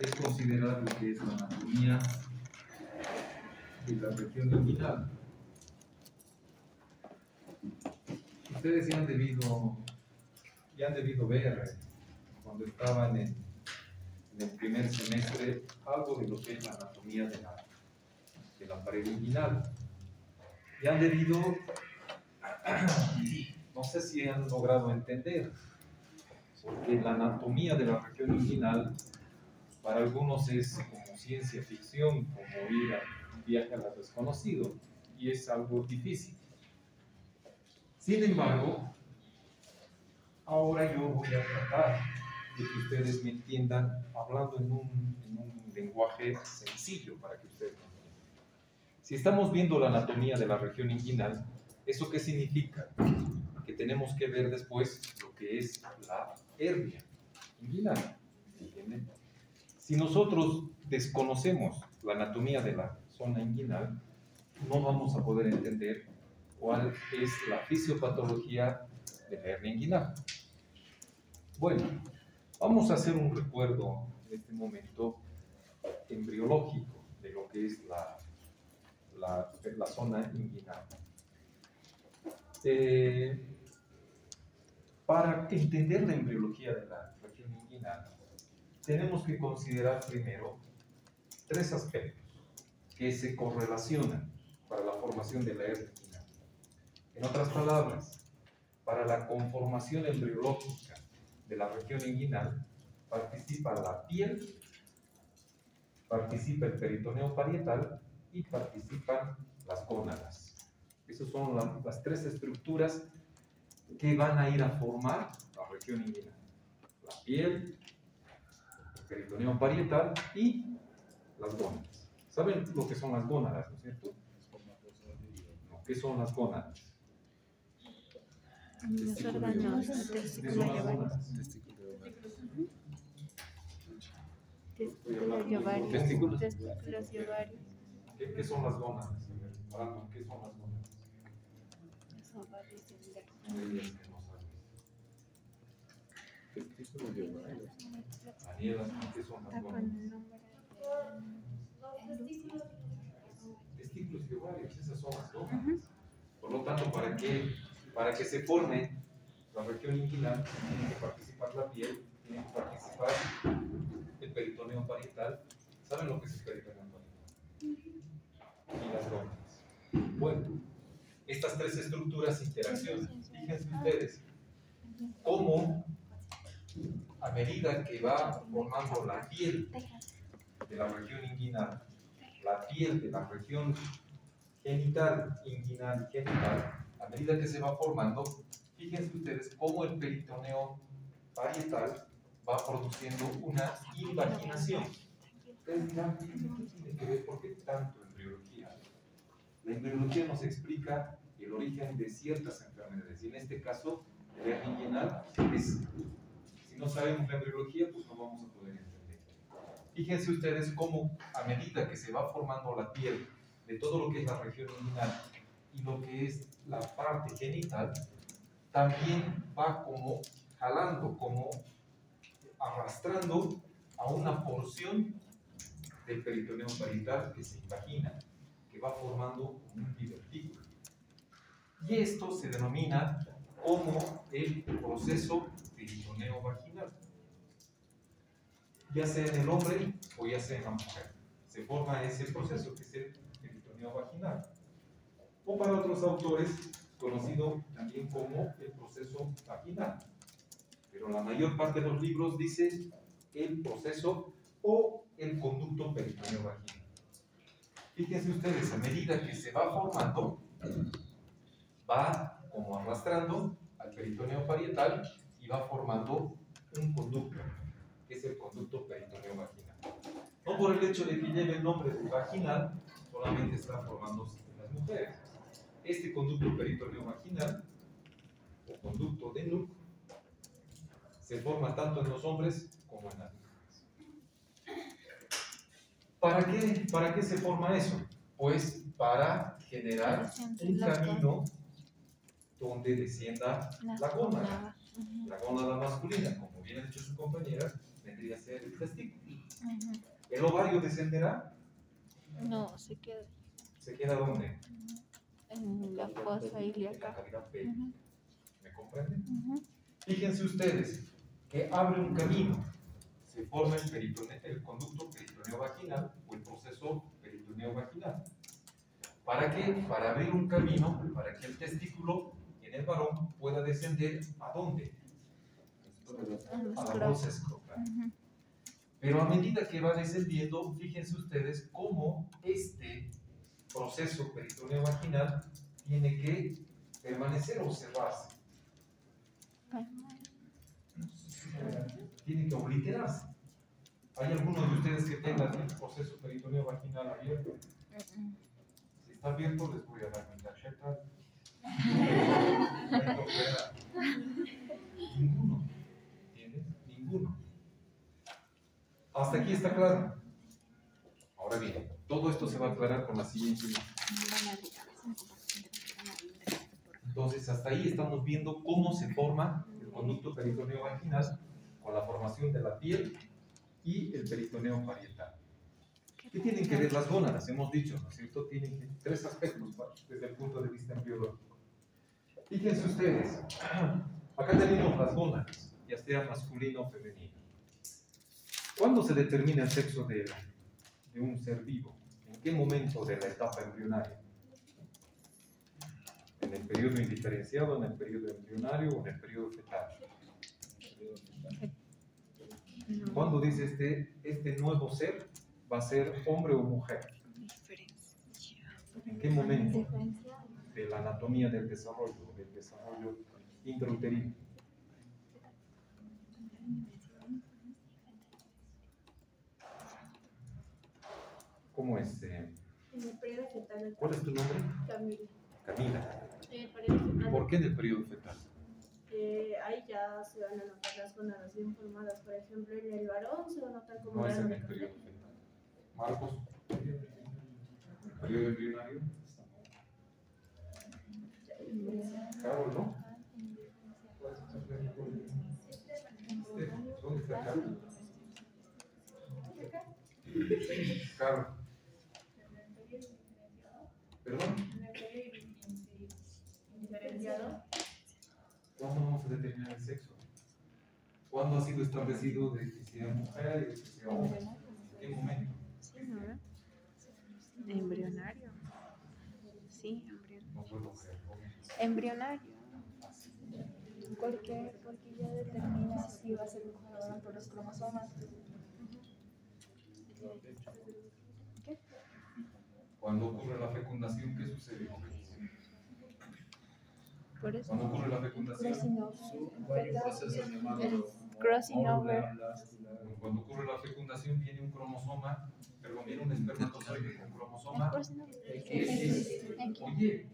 es considerar lo que es la anatomía de la región inguinal. Ustedes ya han debido ver, cuando estaban en el primer semestre, algo de lo que es la anatomía de la pared inguinal. Ya han debido, no sé si han logrado entender, porque la anatomía de la región inguinal para algunos es como ciencia ficción, como ir a un viaje a lo desconocido, y es algo difícil. Sin embargo, ahora yo voy a tratar de que ustedes me entiendan hablando en un lenguaje sencillo para que ustedes me entiendan. Si estamos viendo la anatomía de la región inguinal, ¿eso qué significa? Que tenemos que ver después lo que es la hernia inguinal. ¿Entienden? Si nosotros desconocemos la anatomía de la zona inguinal, no vamos a poder entender cuál es la fisiopatología de la hernia inguinal. Bueno, vamos a hacer un recuerdo en este momento embriológico de lo que es la zona inguinal. Para entender la embriología de la región inguinal, tenemos que considerar primero tres aspectos que se correlacionan para la formación de la hernia inguinal. En otras palabras, para la conformación embriológica de la región inguinal participa la piel, participa el peritoneo parietal y participan las gónadas. Esas son las tres estructuras que van a ir a formar la región inguinal: la piel, el peritoneo parietal y las gónadas. ¿Saben lo que son las gónadas, no es cierto? ¿Qué son las gónadas? Los órganos testículos y ovarios. Testículos y ovarios. ¿Qué son las gónadas? ¿Qué son las gónadas? Los ovarios y Testículos y ovarios. Daniela, ¿qué son las gónadas? Testículos y ovarios, esas son las gónadas. Por lo tanto, para que se forme la región inguinal, tiene que participar la piel, tiene que participar el peritoneo parietal. ¿Saben lo que es el peritoneo parietal? Y las gónadas. Bueno, estas tres estructuras interaccionan. Fíjense ustedes cómo, a medida que va formando la piel de la región inguinal, la piel de la región genital, inguinal y genital, a medida que se va formando, fíjense ustedes cómo el peritoneo parietal va produciendo una invaginación. Ustedes dirán, ¿qué tiene que ver? ¿Por qué tanto embriología? La embriología nos explica el origen de ciertas enfermedades, y en este caso, la hernia inguinal si no sabemos la embriología, pues no vamos a poder entender. Fíjense ustedes cómo, a medida que se va formando la piel de todo lo que es la región inguinal y lo que es la parte genital, también va como jalando, como arrastrando a una porción del peritoneo parietal que se invagina, que va formando un divertículo. Y esto se denomina como el proceso peritoneo vaginal. Ya sea en el hombre o ya sea en la mujer, se forma ese proceso que es el peritoneo vaginal. O para otros autores, conocido también como el proceso vaginal. Pero la mayor parte de los libros dice el proceso o el conducto peritoneo vaginal. Fíjense ustedes, a medida que se va formando, va como arrastrando al peritoneo parietal y va formando un conducto, que es el conducto peritoneo vaginal. No por el hecho de que lleve el nombre de vaginal, solamente está formándose en las mujeres. Este conducto peritoneo vaginal, o conducto de Nuc, se forma tanto en los hombres como en las mujeres. ¿Para qué se forma eso? Pues para generar un camino donde descienda la gónada. La gónada masculina, como bien ha dicho su compañera, vendría a ser el testículo. ¿El ovario descenderá? No, se queda ¿Se queda dónde? en la fosa En la ilíaca. cavidad pélvica. Ujú, ¿Me comprenden? ujú. Fíjense ustedes que abre un camino. Se forma el conducto peritoneo vaginal o el proceso peritoneo vaginal. ¿Para qué? Para abrir un camino para que el testículo en el varón pueda descender ¿a dónde? A la bolsa escrotal. Ujú. Pero a medida que va descendiendo, fíjense ustedes cómo este proceso peritoneo vaginal tiene que permanecer o observarse. Tiene que obliterarse. ¿Hay alguno de ustedes que tenga el proceso peritoneo vaginal abierto? Si está abierto, les voy a dar mi tarjeta. Ninguno. ¿Entiendes? Ninguno. Hasta aquí está claro. Ahora bien, todo esto se va a aclarar con la siguiente imagen. Entonces, hasta ahí estamos viendo cómo se forma el conducto peritoneo vaginal con la formación de la piel y el peritoneo parietal. ¿Qué tienen que ver las gónadas? Hemos dicho, ¿no es cierto? Tienen tres aspectos desde el punto de vista embriológico. Fíjense ustedes, acá tenemos las gónadas, ya sea masculino o femenino. ¿Cuándo se determina el sexo de un ser vivo? ¿En qué momento de la etapa embrionaria? ¿En el periodo indiferenciado, en el periodo embrionario o en el periodo fetal? ¿Cuándo dice este nuevo ser va a ser hombre o mujer? ¿En qué momento de la anatomía del desarrollo intrauterino? ¿Cómo es? En el periodo fetal. ¿Cuál es tu nombre? Camila. Camila. En el periodo fetal. ¿Por qué en el periodo fetal? Ahí ya se van a notar las gónadas bien formadas. Por ejemplo, en el varón se va a notar como No es en grano el de periodo café. fetal. Marcos, ¿el periodo embrionario? Carol, ¿no? ¿Dónde está Carol? Carol. ¿Perdón? En el periodo indiferenciado. ¿Cuándo vamos a determinar el sexo? ¿Cuándo ha sido establecido de que sea mujer y de que sea hombre? ¿En qué momento? Sí, ¿no? Embrionario. Sí, No puedo creer. embrionario. Porque ya determina si va a ser mujer o no por los cromosomas. ¿Qué? Cuando ocurre la fecundación, ¿qué sucede? Por eso. Cuando ocurre la fecundación, Crossing over. cuando ocurre la fecundación viene un cromosoma, perdón, viene un espermatozoide con cromosoma X. Oye,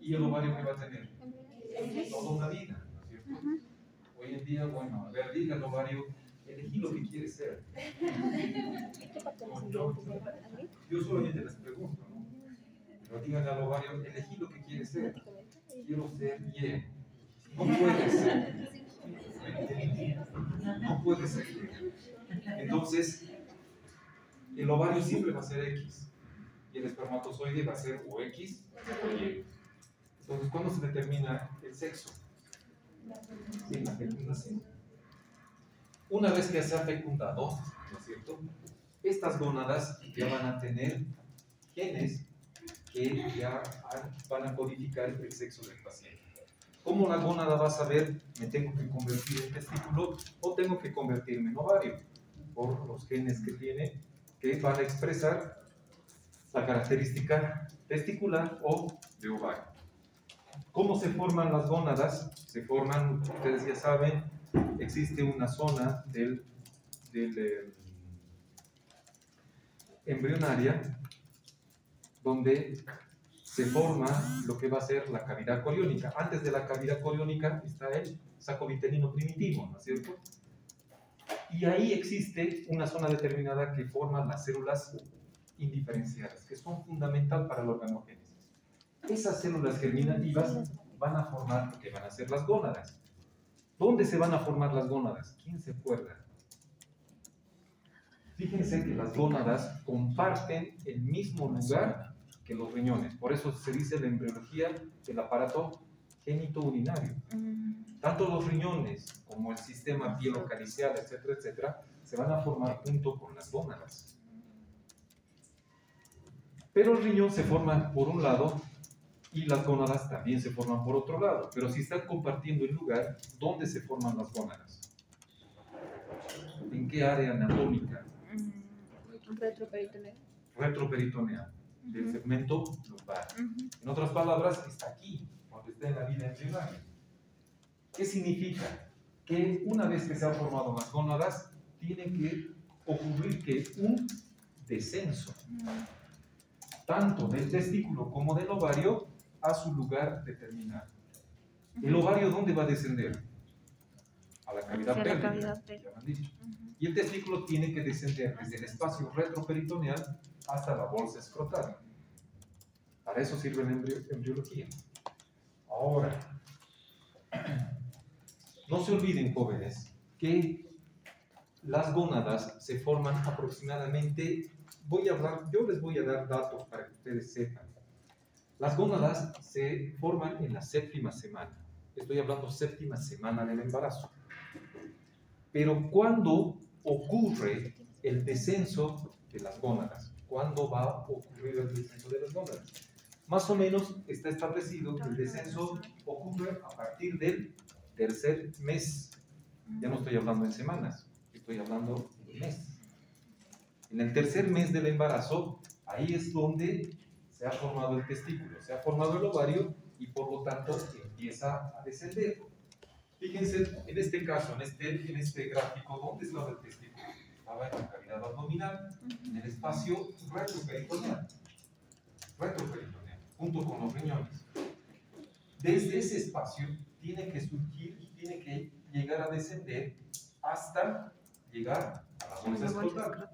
¿y el ovario qué va a tener? Toda una vida, ¿no es cierto? Hoy en día, bueno, a ver, diga el ovario, elegí lo que quiere ser. Yo solamente les pregunto, ¿no? Pero digan al ovario, elegí lo que quiere ser. Quiero ser Y. No puede ser. No puede ser. Entonces, el ovario siempre va a ser X. Y el espermatozoide va a ser o X o Y. Entonces, ¿cuándo se determina el sexo? En la fecundación. Una vez que se ha fecundado, ¿no es cierto? Estas gónadas ya van a tener genes que ya van a codificar el sexo del paciente. ¿Cómo la gónada va a saber me tengo que convertir en testículo o tengo que convertirme en ovario? Por los genes que tiene que van a expresar la característica testicular o de ovario. ¿Cómo se forman las gónadas? Se forman, ustedes ya saben, existe una zona del embrionaria donde se forma lo que va a ser la cavidad coriónica. Antes de la cavidad coriónica está el saco vitelino primitivo, ¿no es cierto? Y ahí existe una zona determinada que forma las células indiferenciadas, que son fundamental para la organogénesis. Esas células germinativas van a formar lo que van a ser las gónadas. ¿Dónde se van a formar las gónadas? ¿Quién se acuerda? Fíjense que las gónadas comparten el mismo lugar que los riñones. Por eso se dice en la embriología el aparato genitourinario. Tanto los riñones como el sistema pielocalicial, etcétera, etcétera, se van a formar junto con las gónadas. Pero el riñón se forma por un lado y las gónadas también se forman por otro lado. Pero si están compartiendo el lugar, ¿dónde se forman las gónadas? ¿En qué área anatómica? Retroperitoneal. Retroperitoneal, del segmento lumbar. En otras palabras, está aquí, cuando está en la vida embrionaria. ¿Qué significa? Que una vez que se han formado las gónadas, tiene que ocurrir que un descenso, tanto del testículo como del ovario, a su lugar determinado. ¿El ovario dónde va a descender? A la cavidad Hacia la pélvica, cavidad ya lo han dicho. Y el testículo tiene que descender desde el espacio retroperitoneal hasta la bolsa escrotal. Para eso sirve la embriología. Ahora, no se olviden, jóvenes, que las gónadas se forman aproximadamente, yo les voy a dar datos para que ustedes sepan. Las gónadas se forman en la 7ª semana. Estoy hablando 7ª semana del embarazo. Pero ¿cuándo ocurre el descenso de las gónadas? ¿Cuándo va a ocurrir el descenso de las gónadas? Más o menos está establecido que el descenso ocurre a partir del 3er mes. Ya no estoy hablando en semanas, estoy hablando en mes. En el 3er mes del embarazo, ahí es donde se ha formado el testículo, se ha formado el ovario y por lo tanto empieza a descender. Fíjense, en este caso, en este gráfico, ¿dónde estaba el testículo? Estaba en la cavidad abdominal, en el espacio retroperitoneal, junto con los riñones. Desde ese espacio tiene que surgir y tiene que llegar a descender hasta llegar a la bolsa escrotal,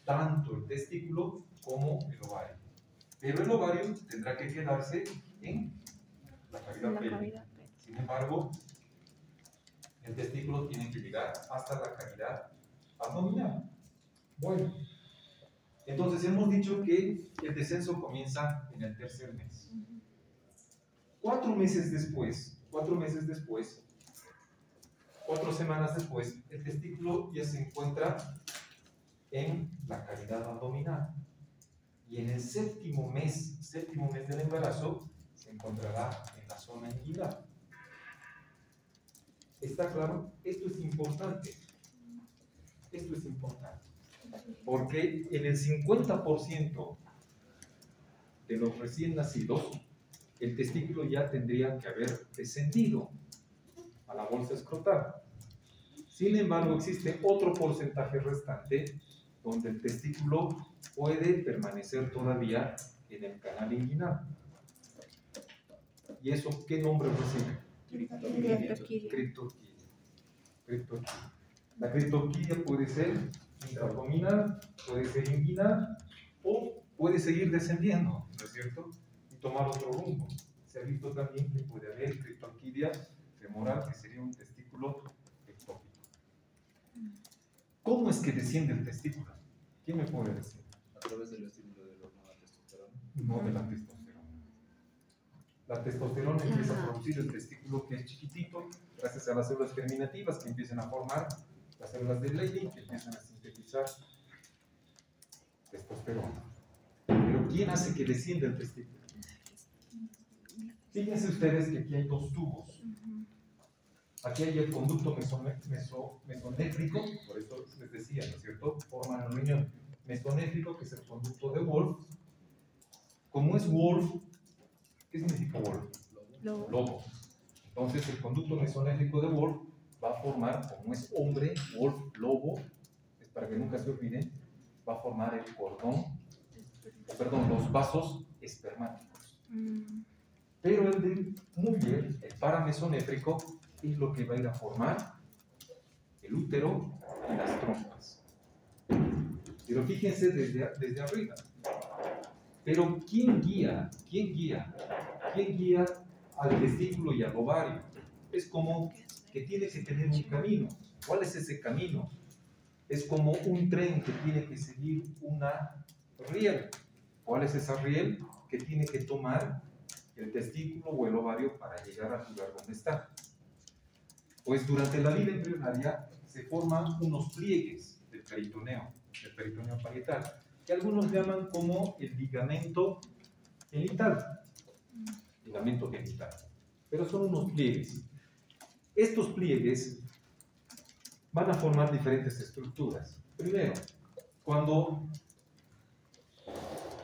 tanto el testículo como el ovario. Pero el ovario tendrá que quedarse en la cavidad pélvica. Sin embargo, el testículo tiene que llegar hasta la cavidad abdominal. Bueno, entonces hemos dicho que el descenso comienza en el 3er mes. 4 semanas después, el testículo ya se encuentra en la cavidad abdominal. Y en el 7º mes del embarazo, se encontrará en la zona inguinal. ¿Está claro? Esto es importante. Porque en el 50% de los recién nacidos, el testículo ya tendría que haber descendido a la bolsa escrotal. Sin embargo, existe otro porcentaje restante donde el testículo puede permanecer todavía en el canal inguinal. ¿Y eso qué nombre recibe? Criptorquidia. La criptorquidia puede ser intraabdominal, puede ser inguinal o puede seguir descendiendo, ¿no es cierto? Y tomar otro rumbo. Se ha visto también que puede haber criptorquidia femoral, que sería un testículo ectópico. ¿Cómo es que desciende el testículo? ¿Quién me puede decir? A través del estímulo de la hormona testosterona. No de la testosterona. La testosterona empieza a producir el testículo, que es chiquitito, gracias a las células germinativas que empiezan a formar las células de Leydig, que empiezan a sintetizar testosterona. Pero ¿quién hace que descienda el testículo? Fíjense ustedes que aquí hay 2 tubos. Aquí hay el conducto mesonéfrico, por eso les decía, ¿no es cierto? Forman el riñón mesonéfrico, que es el conducto de Wolff. Como es Wolff, ¿qué significa Wolff? Lobo. Entonces el conducto mesonéfrico de Wolff va a formar, como es hombre, Wolff, lobo, es para que nunca se olviden, va a formar el cordón, los vasos espermáticos. Pero el de mujer, el paramesonéfrico, es lo que va a ir a formar el útero y las trompas. Pero fíjense desde arriba. Pero ¿quién guía al testículo y al ovario? Es como que tiene que tener un camino. ¿Cuál es ese camino? es como un tren que tiene que seguir una riel. ¿Cuál es esa riel? Que tiene que tomar el testículo o el ovario para llegar al lugar donde está. Pues durante la vida embrionaria se forman unos pliegues del peritoneo parietal, que algunos llaman como el ligamento genital. Ligamento genital. Pero son unos pliegues. Estos pliegues van a formar diferentes estructuras. Primero, cuando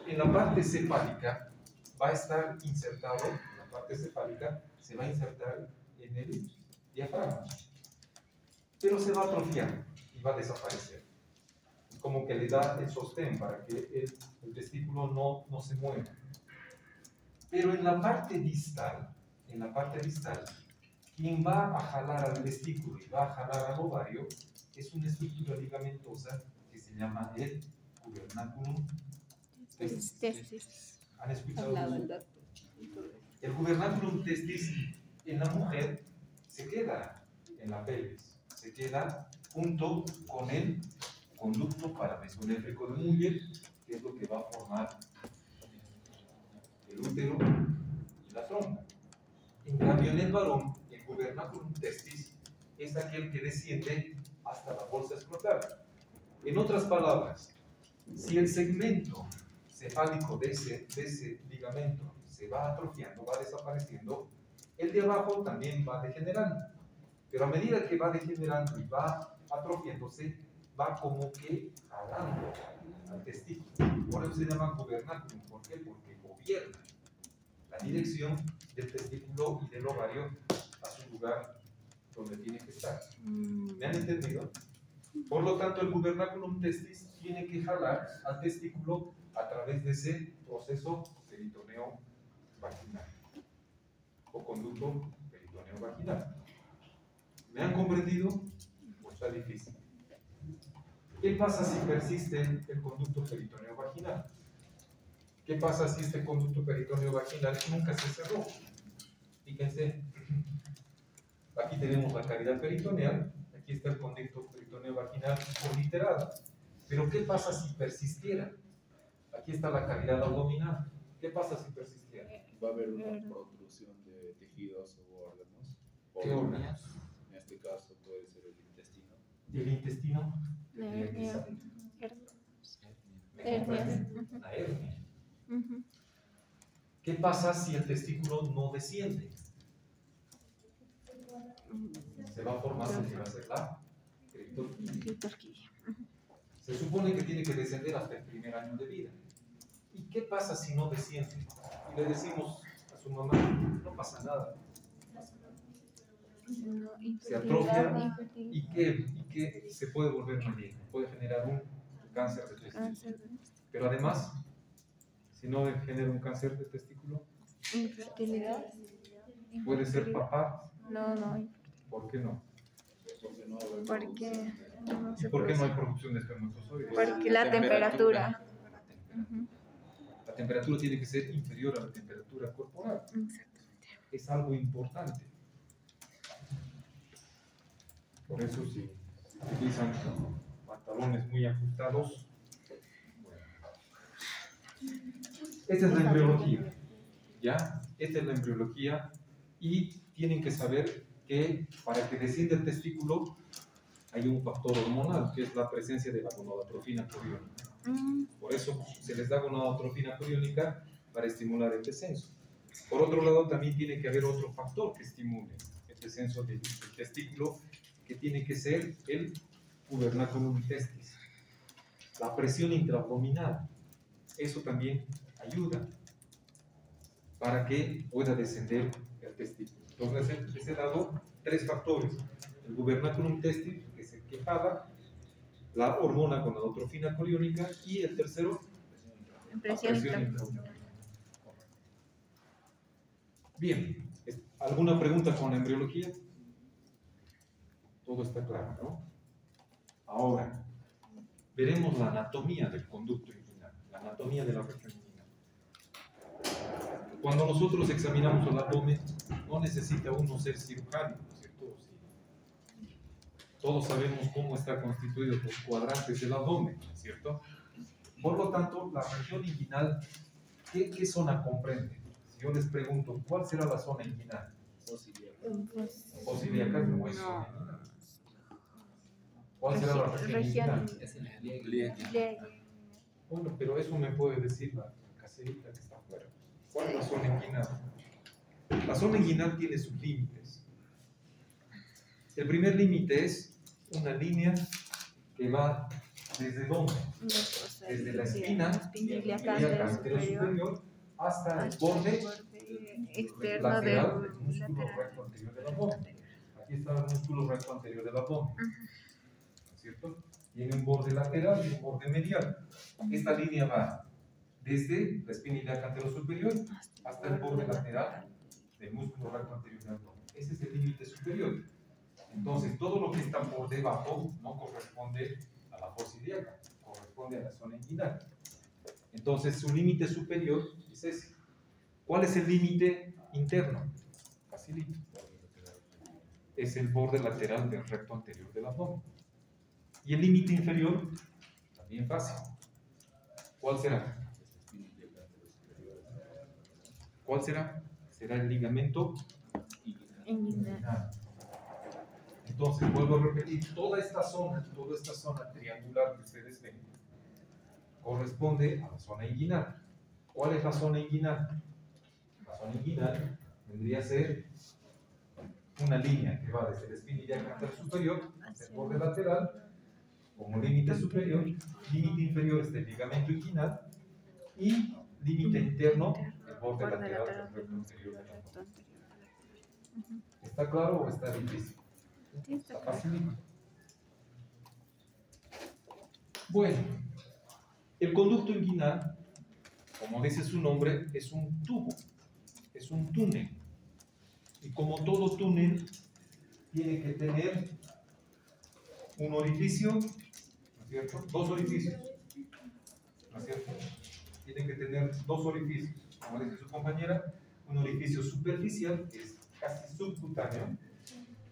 en la parte cefálica va a estar insertado, la parte cefálica se va a insertar en el diafragma, pero se va a atrofiar y va a desaparecer. Como que le da el sostén para que el testículo no se mueva. Pero en la parte distal, quien va a jalar al testículo y va a jalar al ovario es una estructura ligamentosa que se llama el gubernaculum testis. ¿Han escuchado eso? El gubernaculum testis en la mujer se queda en la pelvis, se queda junto con el conducto paramesonéfrico de Muller, que es lo que va a formar el útero y la trompa. En cambio, en el varón, el gubernaculum testis es aquel que desciende hasta la bolsa escrotal. En otras palabras, si el segmento cefálico de ese ligamento se va atrofiando, va desapareciendo, el de abajo también va degenerando. Pero a medida que va degenerando y va atrofiándose, va como que jalando al testículo. Por eso se llama gubernaculum. ¿Por qué? Porque gobierna la dirección del testículo y del ovario a su lugar donde tiene que estar. ¿Me han entendido? Por lo tanto, el gubernaculum testis tiene que jalar al testículo a través de ese proceso peritoneo vaginal o conducto peritoneo vaginal. ¿Me han comprendido? Pues está difícil. ¿Qué pasa si persiste el conducto peritoneo vaginal? ¿Qué pasa si este conducto peritoneo vaginal nunca se cerró? Fíjense, aquí tenemos la cavidad peritoneal, aquí está el conducto peritoneo vaginal obliterado. Pero ¿qué pasa si persistiera? Aquí está la cavidad abdominal. ¿Qué pasa si persistiera? Va a haber una protrusión de tejidos o órganos. ¿Qué órganos? En este caso puede ser el intestino. ¿El intestino? Hernia. ¿Me comprenden? La hernia. ¿Qué pasa si el testículo no desciende? Se va a formar lo que va a ser la Clitorquilla. Se supone que tiene que descender hasta el primer año de vida. ¿Y qué pasa si no desciende? Y le decimos a su mamá, no pasa nada. No, Se atrofia y que se puede volver maligno, puede generar un cáncer de testículo. cáncer, Pero además, si no genera un cáncer de testículo, infertilidad. puede ser papá. No. ¿Por qué no? Porque no habrá Porque no ¿Y se por qué no hay produce. producción de espermatozoides? Porque la temperatura. La temperatura tiene que ser inferior a la temperatura corporal. Exactamente. Es algo importante. Por eso si utilizan pantalones muy ajustados. Bueno. Esta es la embriología. ¿Ya? Esta es la embriología y tienen que saber que para que descienda el testículo hay un factor hormonal, que es la presencia de la gonadotrofina coriónica. Por eso se les da gonadotrofina coriónica para estimular el descenso. Por otro lado, también tiene que haber otro factor que estimule el descenso del testículo, que tiene que ser el gubernaculum testis. La presión intraabdominal, eso también ayuda para que pueda descender el testículo. Entonces, les he dado tres factores: el gubernaculum testis, que es el que jala, la hormona gonadotrofina coriónica, y el tercero, la Presión presión intraabdominal. Bien, ¿alguna pregunta con la embriología? Todo está claro, ¿no? Ahora, veremos la anatomía del conducto inguinal, la anatomía de la región inguinal. Cuando nosotros examinamos el abdomen, no necesita uno ser cirujano, ¿no es cierto? Sí. Todos sabemos cómo está constituido los cuadrantes del abdomen, ¿cierto? Por lo tanto, la región inguinal, ¿qué zona comprende? Si yo les pregunto, ¿cuál será la zona inguinal? O ilíaca, no es zona inguinal. ¿Cuál será la región inguinal? Es en el gliegue. Bueno, pero eso me puede decir la caserita que está afuera. ¿Cuál es la zona inguinal? La zona inguinal tiene sus límites. El primer límite es una línea que va desde dónde? Desde la espina ilíaca anterior hasta el borde externo lateral del del músculo recto anterior del abdomen. Aquí está el músculo recto anterior del abdomen, ¿cierto? Tiene un borde lateral y un borde medial. Esta línea va desde la espina ilíaca anterosuperior hasta el borde lateral del músculo recto anterior del abdomen. Ese es el límite superior. Entonces, todo lo que está por debajo no corresponde a la fosa ilíaca, corresponde a la zona inguinal. Entonces, su límite superior es ese. ¿Cuál es el límite interno? Facilito. Es el borde lateral del recto anterior del abdomen. Y el límite inferior, también fácil. ¿Cuál será? ¿Cuál será? Será el ligamento inguinal. Entonces, vuelvo a repetir, toda esta zona triangular que ustedes ven, corresponde a la zona inguinal. ¿Cuál es la zona inguinal? La zona inguinal vendría a ser una línea que va desde la espina ilíaca anterosuperior hasta el borde lateral, como límite superior, límite inferior es el ligamento inguinal y límite interno, el borde lateral del recto anterior del abdomen. ¿Está claro o está difícil? Está facilito. Bueno, el conducto inguinal, como dice su nombre, es un tubo, es un túnel. Y como todo túnel, tiene que tener un orificio, ¿no es cierto? Dos orificios, ¿no es cierto? Tiene que tener dos orificios, como dice su compañera, un orificio superficial, que es casi subcutáneo,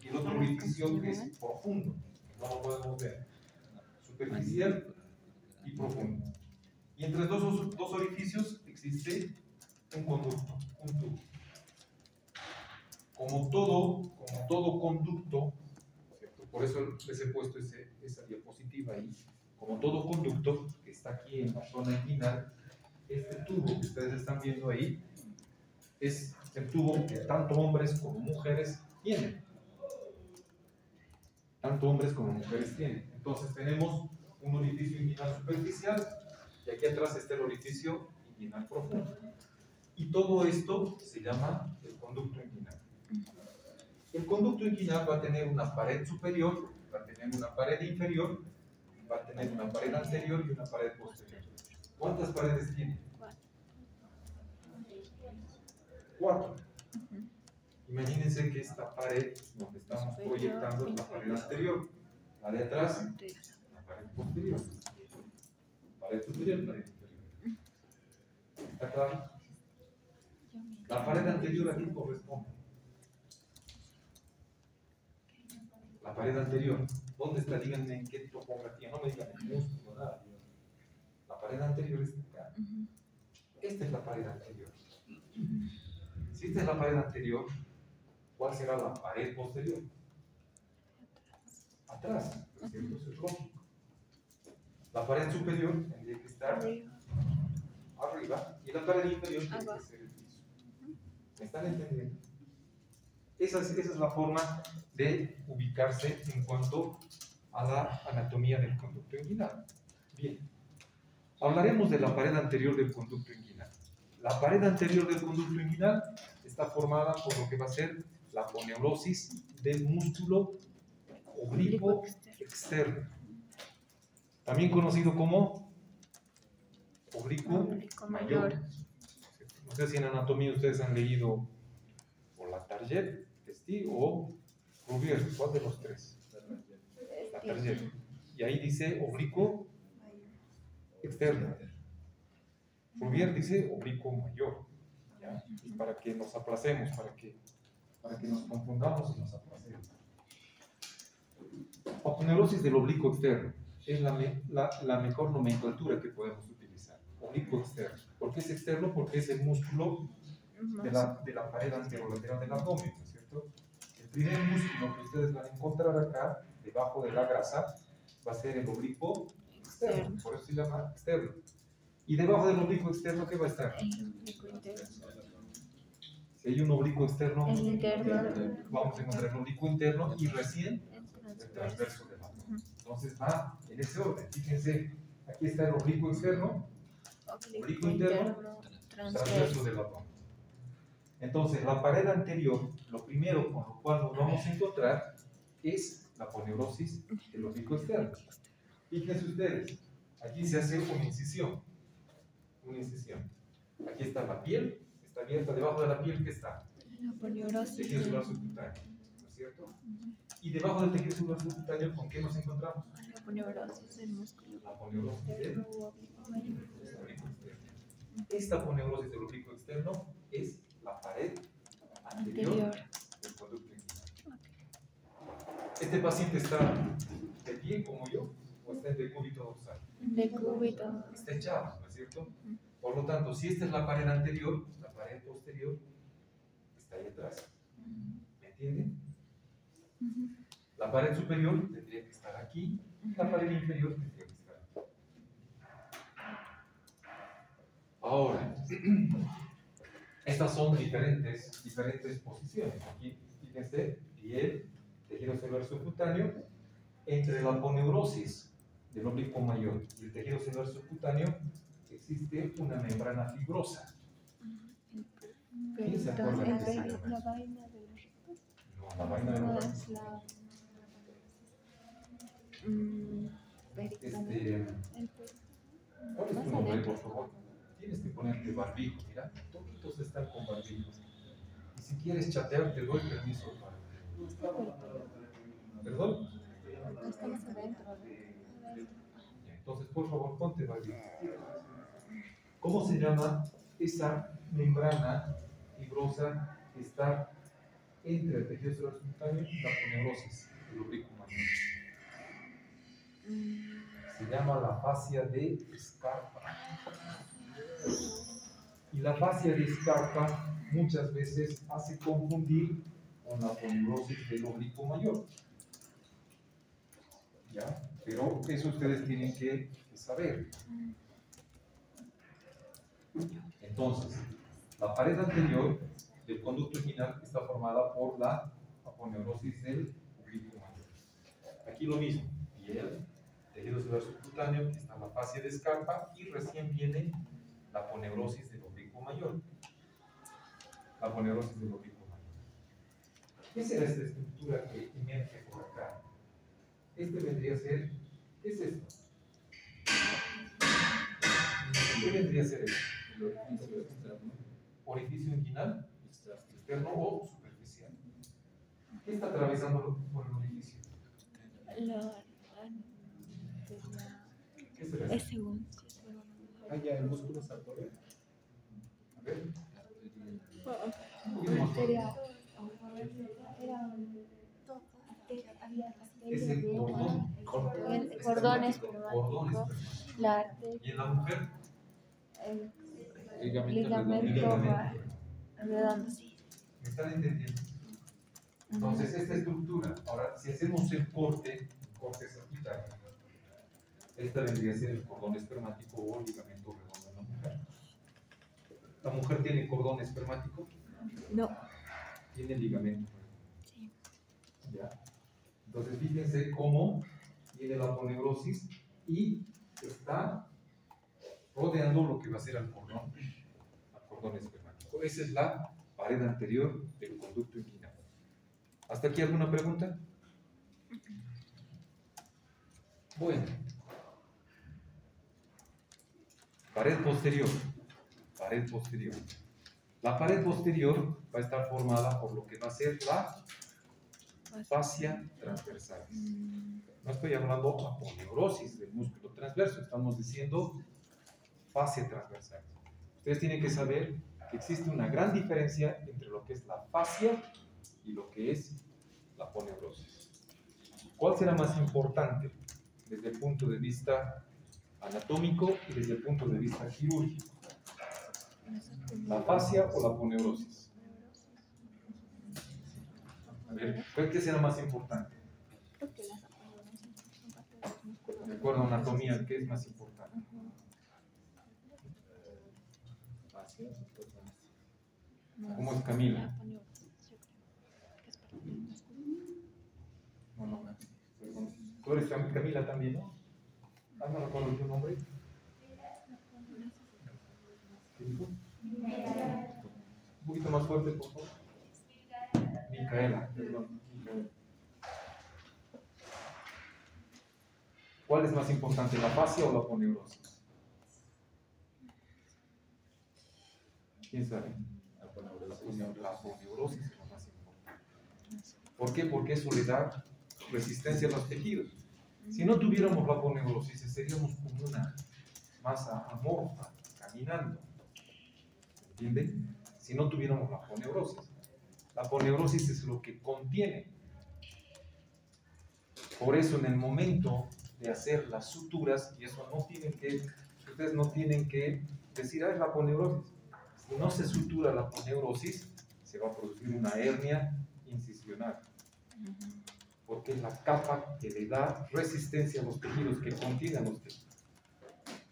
y el otro orificio que es profundo, no lo podemos ver, superficial y profundo. Y entre dos orificios existe un conducto, un tubo. Como todo conducto, ¿cierto? Por eso les he puesto esa diapositiva ahí, como todo conducto que está aquí en la zona inguinal, este tubo que ustedes están viendo ahí es el tubo que tanto hombres como mujeres tienen. Tanto hombres como mujeres tienen. Entonces tenemos un orificio inguinal superficial y aquí atrás está el orificio inguinal profundo. Y todo esto se llama el conducto inguinal. El conducto inguinal va a tener una pared superior, va a tener una pared inferior, va a tener una pared anterior y una pared posterior. ¿Cuántas paredes tiene? 4. Imagínense que esta pared donde estamos proyectando es la pared anterior, la de atrás, la pared posterior, pared superior, pared inferior. ¿Está claro? La pared anterior aquí corresponde. La pared anterior, ¿dónde está? Díganme en qué topografía, no me digan en músculo, nada. La pared anterior está acá. Esta es la pared anterior. Si esta es la pared anterior, ¿cuál será la pared posterior? Atrás, ¿cierto? Eso es lógico. La pared superior tendría que estar arriba y la pared inferior tiene que ser el piso. ¿Me están entendiendo? Esa es la forma de ubicarse en cuanto a la anatomía del conducto inguinal. Bien, hablaremos de la pared anterior del conducto inguinal. La pared anterior del conducto inguinal está formada por lo que va a ser la aponeurosis del músculo oblicuo externo, también conocido como oblicuo mayor. No sé si en anatomía ustedes han leído o la Target, Testi o Rubier, ¿cuál de los tres? La Target. Y ahí dice oblicuo externo. Rubier dice oblicuo mayor. ¿Ya? Y para que nos aplacemos, para que nos confundamos y nos aplacemos. Aponeurosis del oblicuo externo es la mejor nomenclatura que podemos utilizar. Oblicuo externo. ¿Por qué es externo? Porque es el músculo de la pared anterolateral del abdomen, ¿no es cierto? El primer músculo que ustedes van a encontrar acá, debajo de la grasa, va a ser el oblicuo externo, por eso se llama externo. Y debajo del oblicuo externo, ¿qué va a estar? El oblicuo interno. Si hay un oblicuo externo, El interno. vamos a encontrar el oblicuo interno y recién El el transverso. transverso del abdomen. Entonces va en ese orden. Fíjense, aquí está el oblicuo externo, Oblicuo interno. transverso Transverso. del abdomen. Entonces, la pared anterior, lo primero con lo cual nos vamos a encontrar es la aponeurosis del oblicuo externo. Fíjense ustedes, aquí se hace una incisión. Una incisión. Aquí está la piel, está abierta. Debajo de la piel, ¿qué está? La aponeurosis. Tejido celular subcutáneo, ¿no es cierto? Y debajo del tejido celular subcutáneo, ¿con qué nos encontramos? La aponeurosis del músculo. La aponeurosis del Oblicuo mayor. oblicuo externo. Esta aponeurosis del oblicuo externo es la pared anterior Anterior. del conducto inguinal. Este paciente está de pie como yo o está en decúbito dorsal. Decúbito. Está echado, ¿no es cierto? Por lo tanto, si esta es la pared anterior, la pared posterior está ahí atrás. ¿Me entienden? La pared superior tendría que estar aquí, la pared inferior tendría que estar aquí. Ahora, estas son diferentes posiciones. Aquí, fíjense, piel, tejido celular subcutáneo, entre la aponeurosis del oblicuo mayor y el tejido celular subcutáneo existe una membrana fibrosa. ¿Quién se acuerda de qué se llama La eso? vaina de los rectos. No, la vaina de No los es la. Peritoneo. El ¿cuál es tu más nombre, adentro. por favor? Tienes que ponerte barbijo, mira, todos están con barbijos. Y si quieres chatear, te doy permiso para. ¿Perdón? Está más adentro. Entonces, por favor, ponte barbijo. ¿Cómo se llama esa membrana fibrosa que está entre el tejido celular subcutáneo y la aponeurosis del oblicuo mayor? Se llama la fascia de Scarpa. Y la fascia de Scarpa muchas veces hace confundir con la aponeurosis del oblicuo mayor. ¿Ya? Pero eso ustedes tienen que saber. Entonces, la pared anterior del conducto inguinal está formada por la aponeurosis del oblicuo mayor. Aquí lo mismo, piel, tejido celular subcutáneo, está la fascia de Scarpa y recién viene la aponeurosis del oblicuo mayor. La aponeurosis del oblicuo mayor. ¿Qué será esta estructura que emerge por acá? Este vendría a ser, ¿qué es esto? ¿Qué vendría a ser esto? Orificio inguinal, externo o superficial. ¿Qué está atravesando por el orificio? ¿Qué será Es esto? según. Ah, ya, el músculo sarcóide. A ver. Un poquito más fuerte. Era había Es el cordón. El cordón espermático. Cordón espermático. La arteria. ¿Y en la mujer? El Ligamento ligamento redondo. ¿Me están entendiendo? Entonces, esta estructura, ahora, si hacemos el corte cerquita, esta vendría a ser el cordón espermático o ligamento redondo en la mujer. ¿La mujer tiene cordón espermático? No. Tiene ligamento redondo. Sí. ¿Ya? Entonces, fíjense cómo viene la aponeurosis y está rodeando lo que va a ser al cordón espermático. Esa es la pared anterior del conducto inguinal. ¿Hasta aquí alguna pregunta? Bueno. Pared posterior. Pared posterior. La pared posterior va a estar formada por lo que va a ser la fascia transversal. No estoy hablando aponeurosis del músculo transverso, estamos diciendo fascia transversal. Ustedes tienen que saber que existe una gran diferencia entre lo que es la fascia y lo que es la aponeurosis. ¿Cuál será más importante desde el punto de vista anatómico y desde el punto de vista quirúrgico? ¿La fascia o la aponeurosis? A ver, ¿qué será más importante? Creo que las aponeurosis son parte de los músculos. De acuerdo a anatomía, ¿qué es más importante? ¿Cómo es Camila? La aponeurosis, yo creo que es parte del músculo. No, perdón. Tú eres Camila también, ¿no? Ah, no recuerdo tu nombre. ¿Qué dijo? Un poquito más fuerte, por favor. Micaela, perdón. Micaela. ¿Cuál es más importante, la fascia o la aponeurosis? ¿Quién sabe? La aponeurosis es lo más importante. ¿Por qué? Porque eso le da resistencia a los tejidos. Si no tuviéramos la aponeurosis, seríamos como una masa amorfa, caminando. ¿Entienden? Si no tuviéramos la aponeurosis. La aponeurosis es lo que contiene. Por eso, en el momento de hacer las suturas, y eso no tienen que, ustedes no tienen que decir, es la aponeurosis. Si no se sutura la aponeurosis, se va a producir una hernia incisional. Porque es la capa que le da resistencia a los tejidos, que contienen los tejidos.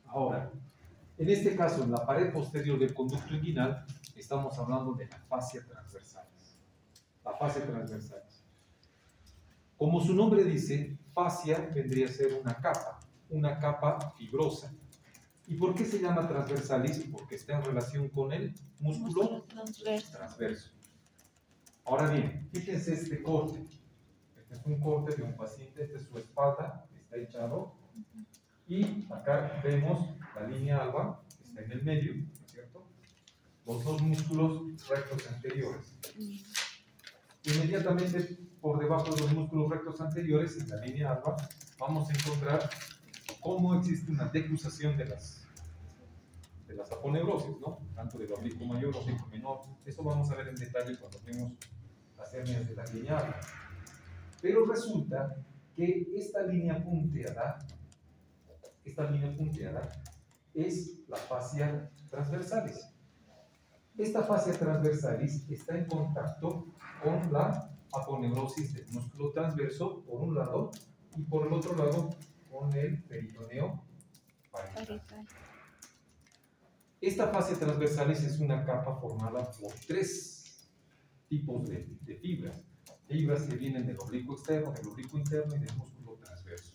Ahora, en este caso, en la pared posterior del conducto inguinal, estamos hablando de la fascia transversalis. La fascia transversalis. Como su nombre dice, fascia vendría a ser una capa fibrosa. ¿Y por qué se llama transversalis? Porque está en relación con el músculo transverso. Ahora bien, fíjense este corte. Este es un corte de un paciente, esta es su espalda, está echado. Y acá vemos la línea alba, que está en el medio, ¿no es cierto? Los dos músculos rectos anteriores. Inmediatamente por debajo de los músculos rectos anteriores, en la línea alba, vamos a encontrar cómo existe una decusación de las aponeurosis, ¿no? Tanto del oblicuo mayor, oblicuo menor. Eso vamos a ver en detalle cuando vemos las hernias de la línea alba. Pero resulta que esta línea punteada es la fascia transversalis. Esta fascia transversalis está en contacto con la aponeurosis del músculo transverso por un lado y por el otro lado con el peritoneo parietal. Esta fascia transversalis es una capa formada por tres tipos de fibras. Fibras que vienen del oblicuo externo, del oblicuo interno y del músculo transverso,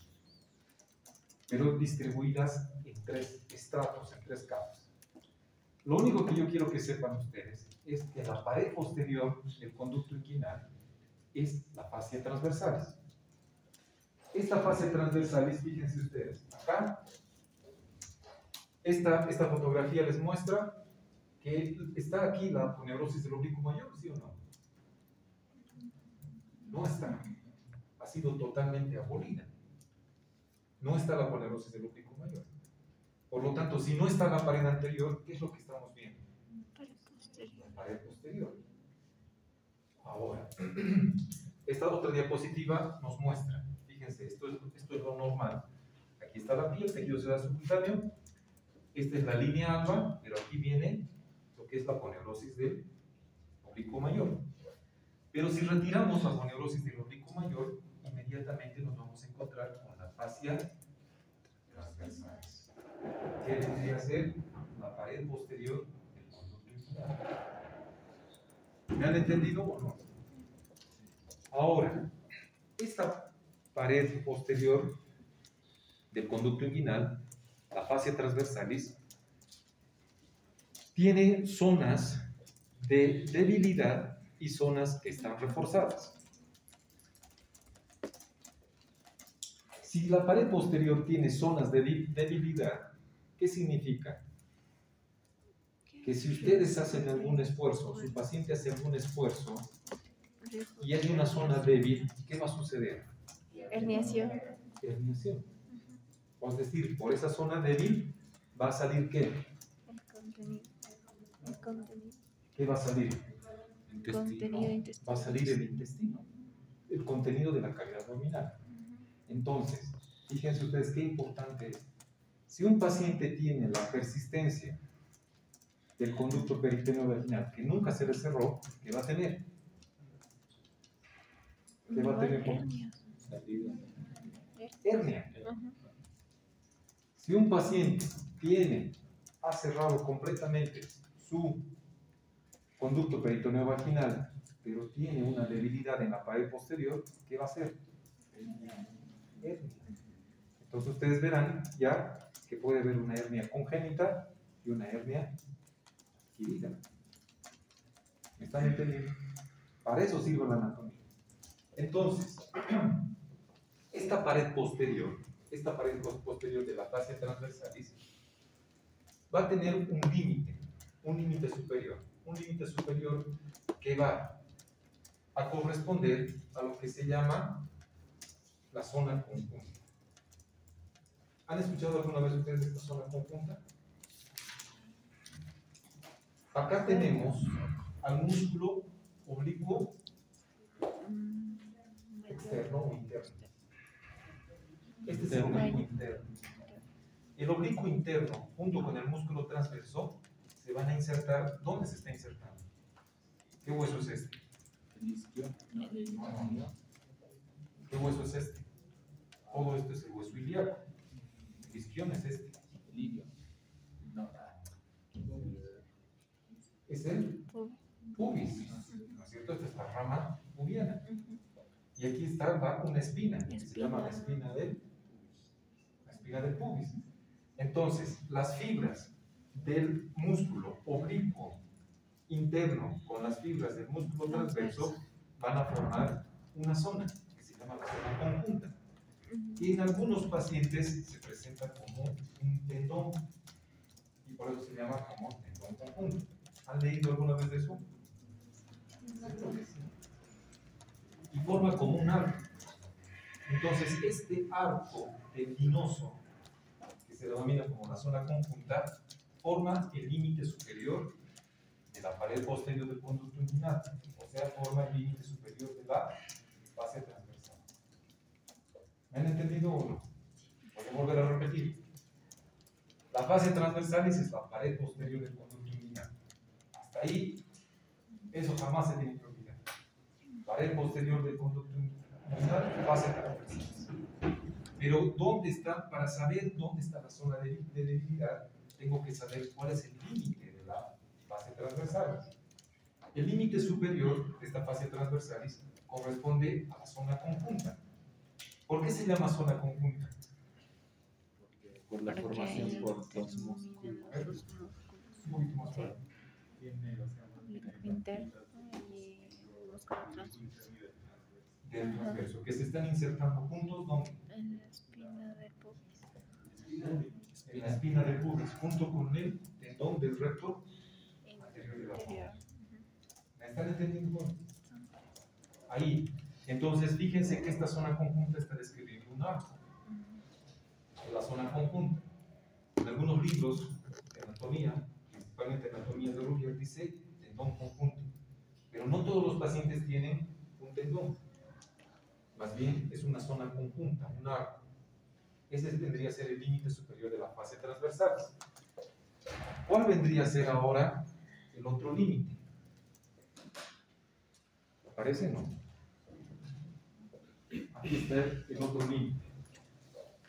pero distribuidas en tres estratos, en tres capas. Lo único que yo quiero que sepan ustedes es que la pared posterior del conducto inguinal es la fascia transversalis. Esta fascia transversalis, fíjense ustedes, acá, esta fotografía les muestra que está aquí la aponeurosis del oblicuo mayor, ¿sí o no? No está. Ha sido totalmente abolida. No está la aponeurosis del oblicuo mayor. Por lo tanto, si no está la pared anterior, ¿qué es lo que estamos viendo? La pared posterior. Ahora, esta otra diapositiva nos muestra, fíjense, esto es lo normal. Aquí está la piel, tejido celular subcutáneo. Esta es la línea alba, pero aquí viene lo que es la aponeurosis del oblicuo mayor. Pero si retiramos la aponeurosis del oblicuo mayor, inmediatamente nos vamos a encontrar con la fascia transversalis, que vendría a ser la pared posterior del conducto inguinal. ¿Me han entendido o no? Ahora, esta pared posterior del conducto inguinal, la fascia transversalis, tiene zonas de debilidad y zonas que están reforzadas. Si la pared posterior tiene zonas de debilidad, ¿qué significa? Que si ustedes hacen algún esfuerzo, su paciente hace algún esfuerzo y hay una zona débil, ¿qué va a suceder? Herniación. Herniación. Es decir, por esa zona débil va a salir ¿qué? El contenido. ¿Qué va a salir? Contenido intestinal. Va a salir el intestino, el contenido de la cavidad abdominal. Entonces, fíjense ustedes qué importante es. Si un paciente tiene la persistencia del conducto peritoneo vaginal que nunca se le cerró, ¿qué va a tener? ¿Qué va a tener? Hernia. Si un paciente ha cerrado completamente su conducto peritoneo vaginal, pero tiene una debilidad en la pared posterior, ¿qué va a hacer? Hernia. Entonces ustedes verán ya que puede haber una hernia congénita y una hernia adquirida. ¿Me están entendiendo? Para eso sirve la anatomía. Entonces, esta pared posterior de la fascia transversalis va a tener un límite superior que va a corresponder a lo que se llama la zona conjunta. ¿Han escuchado alguna vez ustedes de esta zona conjunta? Acá tenemos al músculo oblicuo externo o interno. Este es el oblicuo interno. El oblicuo interno, junto con el músculo transverso, se van a insertar. ¿Dónde se está insertando? ¿Qué hueso es este? ¿Qué hueso es este? Todo esto es el hueso ilíaco. El isquión es este. Es el pubis, ¿no es cierto? Esta es la rama pubiana. Y aquí va una espina, que se llama la espina del pubis. Entonces, las fibras del músculo oblicuo interno con las fibras del músculo transverso van a formar una zona que se llama la zona conjunta. Y en algunos pacientes se presenta como un tendón y por eso se llama como tendón conjunto. ¿Han leído alguna vez de eso? Seguro que sí. Y forma como un arco. Entonces, este arco tendinoso, que se denomina como la zona conjunta, forma el límite superior de la pared posterior del conducto inguinal, o sea, forma el límite superior de la fascia transversal. ¿Me han entendido o no? Voy a volver a repetir. La fascia transversal es la pared posterior del conducto inguinal. Hasta ahí, eso jamás se tiene que olvidar. Pared posterior del conducto inguinal, fascia transversal. Pero, ¿dónde está? Para saber dónde está la zona de debilidad, tengo que saber cuál es el límite de la fascia transversal. El límite superior de esta fascia transversalis corresponde a la zona conjunta. ¿Por qué se llama zona conjunta? Por la formación por dos músculos. Un poquito más claro. Interno y músculo transverso. Del transverso, que se están insertando juntos, ¿dónde? En la espina del pubis. En la espina del pubis, junto con el tendón del recto anterior de la Interior. ¿Me están entendiendo? Ahí. Entonces, fíjense que esta zona conjunta está describiendo un arco. La zona conjunta. En algunos libros de anatomía, principalmente anatomía de Ruger, dice tendón conjunto. Pero no todos los pacientes tienen un tendón. Más bien es una zona conjunta, un arco. Ese tendría que ser el límite superior de la fascia transversal. ¿Cuál vendría a ser ahora el otro límite? ¿Aparece o no? Aquí está el otro límite.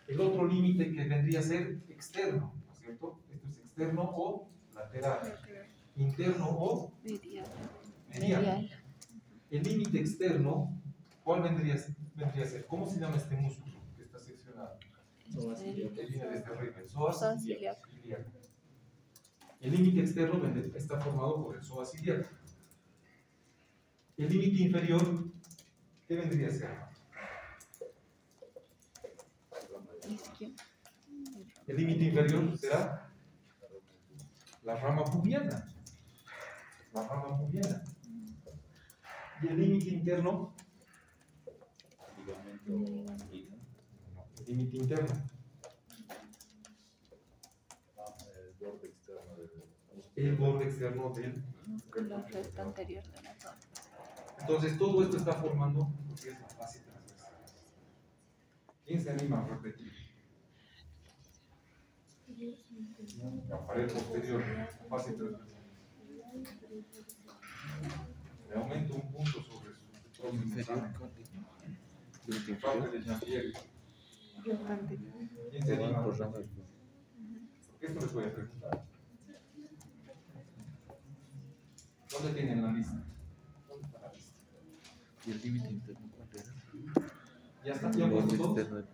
El otro límite que vendría a ser externo, ¿no es cierto? Esto es externo o lateral. Interno o Medial. medial. El límite externo, ¿cuál vendría a ser? ¿Cómo se llama este músculo que está seccionado? Que viene desde arriba, el psoas ilíaco. El límite externo está formado por el psoas ilíaco. El límite inferior, ¿qué vendría a ser? El límite inferior será la rama pubiana. La rama pubiana. Y el límite interno, el límite interno. El borde externo del La recta anterior de la zona. Entonces todo esto está formando lo que es la fascia transversal. ¿Quién se anima a repetir? La pared posterior, fase transversal. Le aumento un punto sobre su próximo examen. Parte de Jean-Pierre. ¿Quién se anima a repetir? Porque esto les voy a preguntar. ¿Dónde tienen la lista? ¿Dónde está la lista? ¿Y el límite interno cuánto era? ¿Ya está? ¿Ya han puesto todos?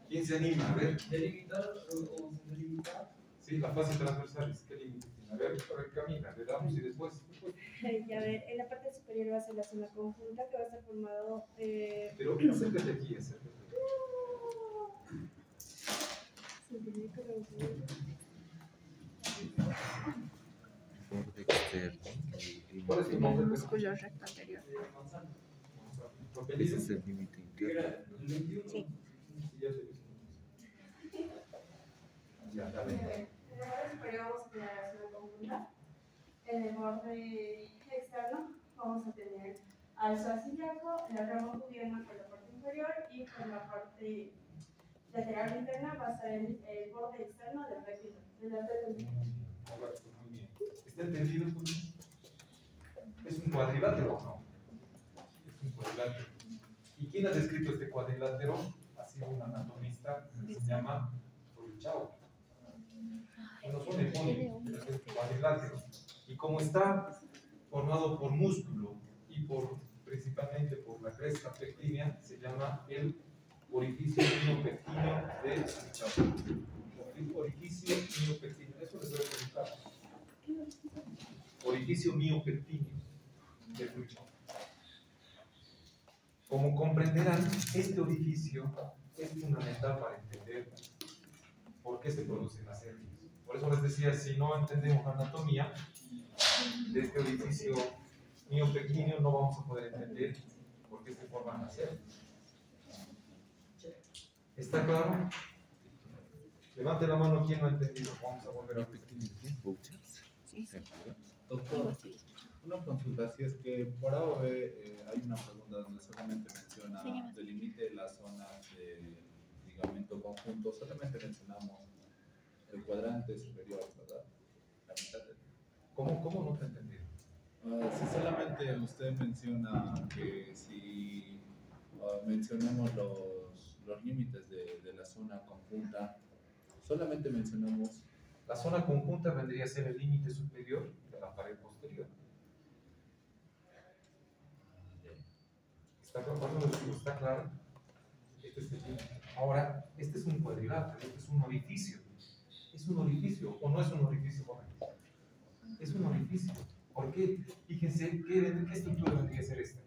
¿Quién se anima? A ver. ¿Delimitar o delimitar? Sí, la fase transversal. ¿Qué límite tiene? A ver, camina, le damos y después. Ya ver, en la parte superior va a ser la zona conjunta que va a estar formado. Pero acércate aquí, acércate. Borde externo. ¿Cuál es tu nombre? Músculo recto anterior. Ese es el límite interno. Sí. Ya, dale. En la parte superior vamos a tener la zona conjunta. En el borde externo vamos a tener al ciliaco, el ramo juliano por la parte inferior y por la parte lateral interna va a estar el borde externo del rétino. Muy bien. ¿Está entendido? ¿Es un cuadrilátero o no? Es un cuadrilátero. ¿Y quién ha descrito este cuadrilátero? Ha sido un anatomista que se llama Ruchao. Bueno, son el cuadrilátero. Y como está formado por músculo y principalmente por la cresta pectínea, se llama el orificio miopectíneo de Ruchao. Orificio miopectíneo. Eso les voy a preguntar. Orificio miopectíneo de Ruchao. Como comprenderán, este orificio es fundamental para entender por qué se producen las hernias. Por eso les decía, si no entendemos la anatomía de este orificio miopectíneo, no vamos a poder entender por qué se forman las hernias. ¿Está claro? Levante la mano quien no ha entendido. Vamos a volver a repetir. Sí. Doctor, una consulta, si es que por AOV hay una pregunta donde solamente menciona, delimite la zona de ligamento conjunto, solamente mencionamos el cuadrante superior, ¿verdad? La mitad del... ¿Cómo no te entendí? Si solamente usted menciona que si mencionamos los límites de la zona conjunta, solamente mencionamos... La zona conjunta vendría a ser el límite superior de la pared posterior. ¿Está claro? ¿Está claro? Este es el límite. Ahora, este es un cuadrilátero, este es un orificio. ¿Es un orificio o no es un orificio, joven? Es un orificio. ¿Por qué? Fíjense, ¿qué estructura vendría a ser esta?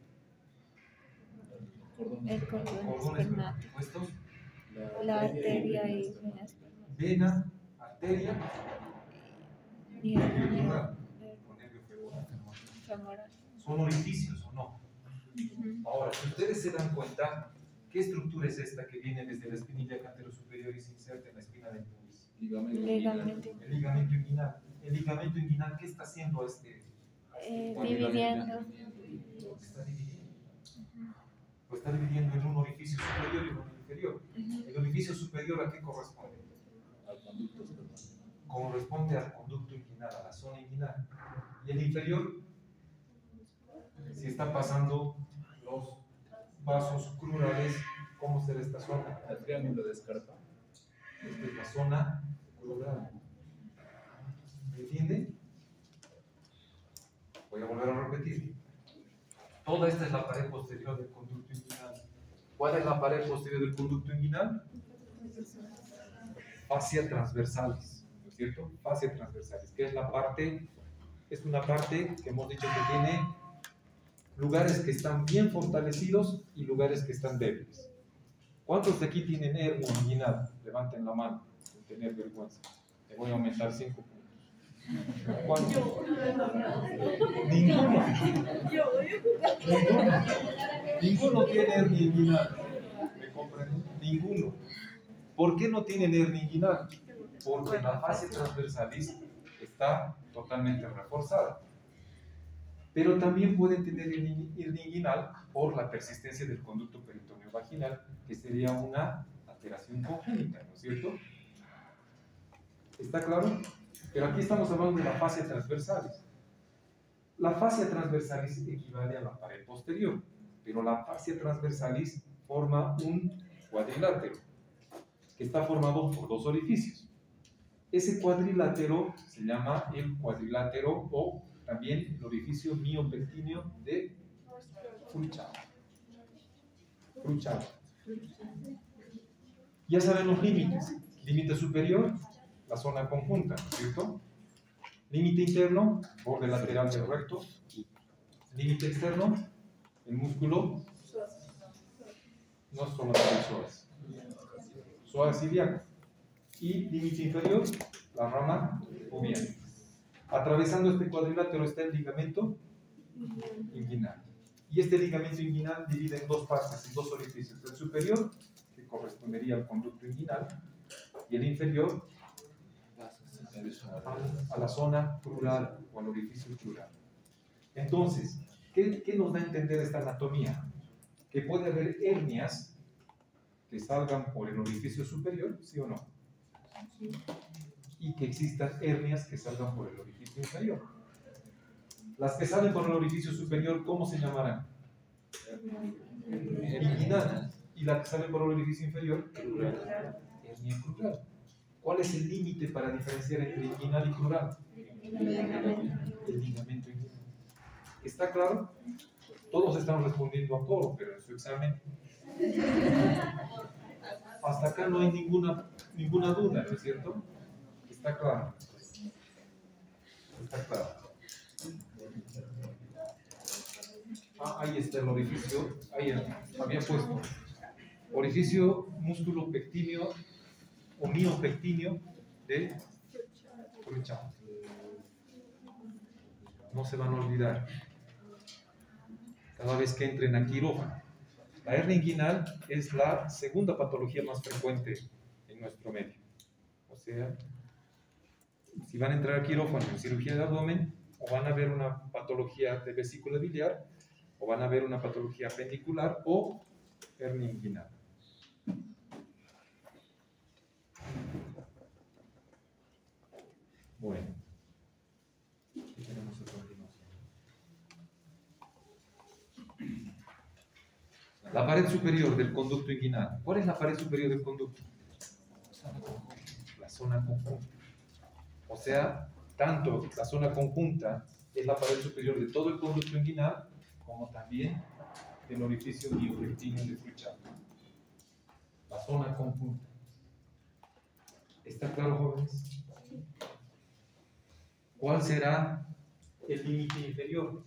El cordón Cordones espermático. puestos. La arteria y vena espermática. Vena, arteria Y y nervio femoral. femoral. ¿Son orificios o no? Ahora, si ustedes se dan cuenta, ¿qué estructura es esta que viene desde la espinilla cantero superior y se inserta en la espina del pubis? Ligamento. El ligamento inguinal. El ligamento inguinal, ¿qué está haciendo Dividiendo. Lo está dividiendo. Lo está dividiendo en un orificio superior y un inferior. ¿El orificio superior a qué corresponde? Al conducto, Corresponde al conducto inguinal, a la zona inguinal. Y el inferior, si está pasando los vasos crurales, ¿cómo será esta zona? el triángulo de Scarpa. Esta es la zona crural. ¿Me entiende? Voy a volver a repetir. Toda esta es la pared posterior del conducto inguinal. ¿Cuál es la pared posterior del conducto inguinal? Fascia transversales, ¿no es cierto? Fascia transversales, que es la parte, es una parte que hemos dicho que tiene lugares que están bien fortalecidos y lugares que están débiles. ¿Cuántos de aquí tienen hernia inguinal? Levanten la mano, sin tener vergüenza. Le voy a aumentar 5 puntos. ¿Cuántos? Ninguno. Ninguno tiene hernia inguinal. ¿Me comprenden? Ninguno. ¿Por qué no tienen hernia inguinal? Porque la fascia transversalis está totalmente reforzada. Pero también pueden tener hernia inguinal por la persistencia del conducto peritoneo vaginal, que sería una alteración congénita, ¿no es cierto? ¿Está claro? Pero aquí estamos hablando de la fascia transversalis. La fascia transversalis equivale a la pared posterior, pero la fascia transversalis forma un cuadrilátero que está formado por dos orificios. Ese cuadrilátero se llama el cuadrilátero o también el orificio miopectíneo de Furchado. Ya saben los límites. Límite superior, la zona conjunta, ¿cierto? Límite interno, borde lateral del recto. Límite externo, el músculo, no solamente el psoas, psoas ilíaco. Y límite inferior, la rama pubiana. Atravesando este cuadrilátero está el ligamento inguinal. Y este ligamento inguinal divide en dos partes, en dos orificios. El superior, que correspondería al conducto inguinal, y el inferior a la zona crural o al orificio crural. Entonces, ¿qué nos da a entender esta anatomía? Que puede haber hernias que salgan por el orificio superior, ¿sí o no? Y que existan hernias que salgan por el orificio inferior. Las que salen por el orificio superior, ¿cómo se llamarán? Inguinal. Y las que salen por el orificio inferior, hernia crural. ¿Cuál es el límite para diferenciar entre inguinal y crural? El ligamento inguinal. ¿Está claro? Todos están respondiendo a coro, pero en su examen hasta acá no hay ninguna duda, ¿no es cierto? Está claro. Está claro. Ahí está el orificio. Ahí había puesto orificio músculo pectíneo o miopectíneo de Furchado. No se van a olvidar cada vez que entren a quirófano. La hernia inguinal es la segunda patología más frecuente en nuestro medio. O sea, si van a entrar a quirófano en cirugía de abdomen, o van a ver una patología de vesícula biliar, o van a ver una patología appendicular o hernia inguinal. Bueno, ¿qué tenemos a continuación? La pared superior del conducto inguinal. ¿Cuál es la pared superior del conducto? La zona conjunta. O sea, tanto la zona conjunta es la pared superior de todo el conducto inguinal, como también del orificio miopectíneo de Furchado. La zona conjunta. ¿Está claro, jóvenes? ¿Cuál será el límite inferior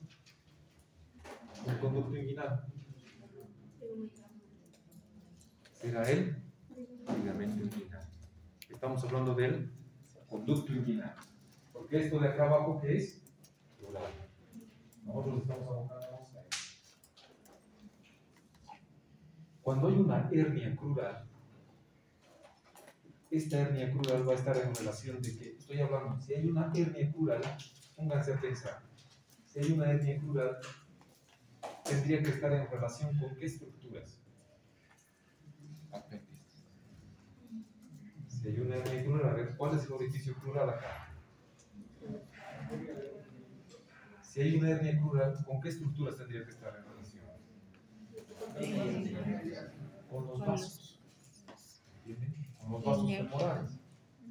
del conducto inguinal? Será el ligamento inguinal. Estamos hablando del conducto inguinal. Porque esto de acá abajo, ¿qué es? Crural. Nosotros estamos abocándonos a eso. Cuando hay una hernia crural, esta hernia crural va a estar en relación de que, estoy hablando, si hay una hernia crural, pónganse a pensar, si hay una hernia crural, tendría que estar en relación con qué estructuras. Apéndice. Si hay una hernia crural, a ver, ¿cuál es el orificio crural acá? Si hay una hernia crural, ¿con qué estructuras tendría que estar en relación? Con los vasos. ¿Entienden? Con los vasos femorales.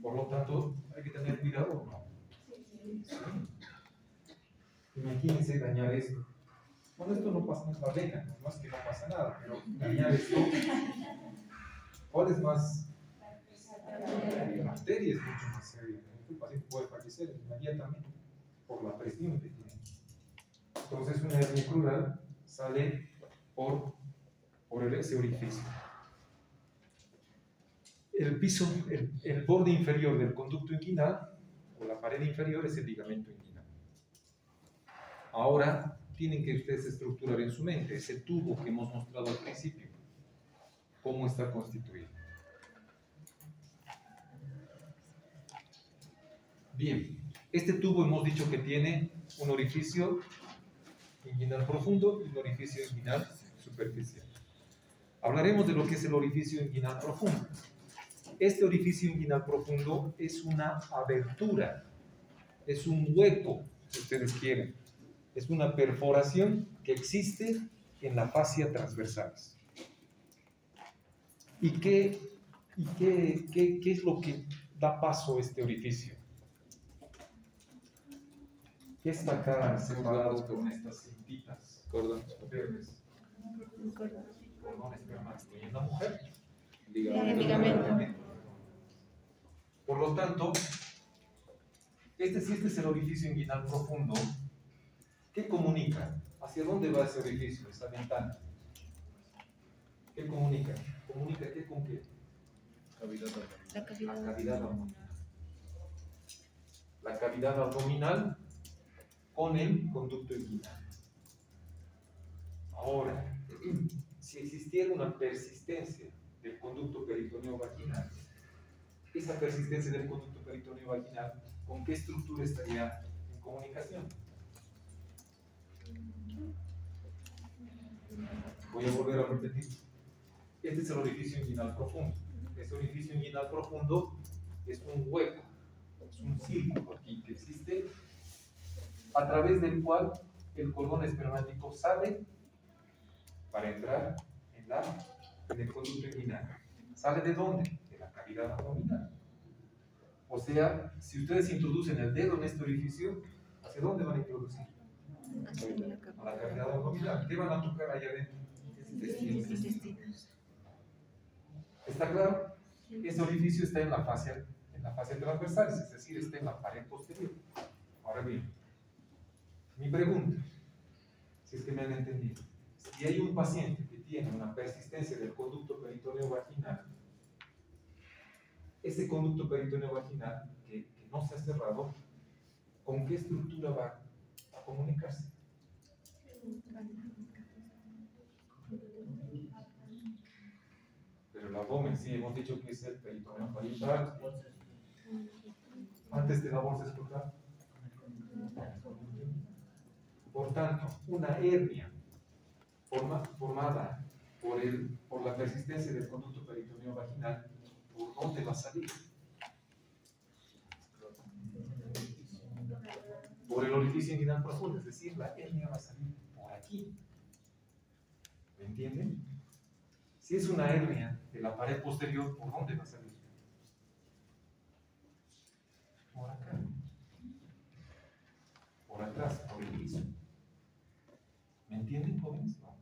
Por lo tanto, hay que tener cuidado, ¿no? ¿Sí? Imagínense dañar esto. Bueno, esto no pasa en la vena, no es que no pasa nada, pero dañar esto, ¿cuál es más? La arteria es mucho más seria. El paciente puede fallecer inmediatamente por la presión que tiene. Entonces, una hernia crural sale por ese orificio. El piso, el borde inferior del conducto inguinal, o la pared inferior, es el ligamento inguinal. Ahora, tienen que ustedes estructurar en su mente ese tubo que hemos mostrado al principio. ¿Cómo está constituido? Bien, este tubo hemos dicho que tiene un orificio inguinal profundo y el orificio inguinal superficial. Hablaremos de lo que es el orificio inguinal profundo. Este orificio inguinal profundo es una abertura, es un hueco, si ustedes quieren. Es una perforación que existe en la fascia transversalis. ¿Y qué es lo que da paso a este orificio? ¿Qué está acá separado con estas cintitas verdes? Cordón espermático. ¿Y en la mujer? Ligamento. Por lo tanto, si este es el orificio inguinal profundo, ¿qué comunica? ¿Hacia dónde va ese orificio, esa ventana? ¿Qué comunica? ¿Comunica qué con qué? La cavidad. La cavidad abdominal. La cavidad abdominal con el conducto inguinal. Ahora, si existiera una persistencia del conducto peritoneo vaginal, esa persistencia del conducto peritoneo vaginal, ¿con qué estructura estaría en comunicación? Voy a volver a repetir. Este es el orificio inguinal profundo. Este orificio inguinal profundo es un hueco, es un círculo aquí que existe, a través del cual el cordón espermático sale para entrar en el conducto inguinal. ¿Sale de dónde? De la cavidad abdominal. O sea, si ustedes introducen el dedo en este orificio, ¿hacia dónde van a introducir? A la cavidad abdominal. ¿Qué van a tocar allá adentro? Intestinos. ¿Está claro? Ese orificio está en la fascia transversal, es decir, está en la pared posterior. Ahora bien, mi pregunta, si es que me han entendido, si hay un paciente que tiene una persistencia del conducto peritoneo vaginal, ese conducto peritoneo vaginal que no se ha cerrado, ¿con qué estructura va a comunicarse? Pero el abdomen, sí, hemos dicho que es el peritoneo parietal. Antes de la bolsa escrotal. Por tanto, una hernia formada por la persistencia del conducto peritoneo vaginal, ¿por dónde va a salir? Por el orificio inguinal profundo, es decir, la hernia va a salir por aquí. ¿Me entienden? Si es una hernia de la pared posterior, ¿por dónde va a salir? Por acá. Por atrás, por el piso. ¿Me entienden, jóvenes? No.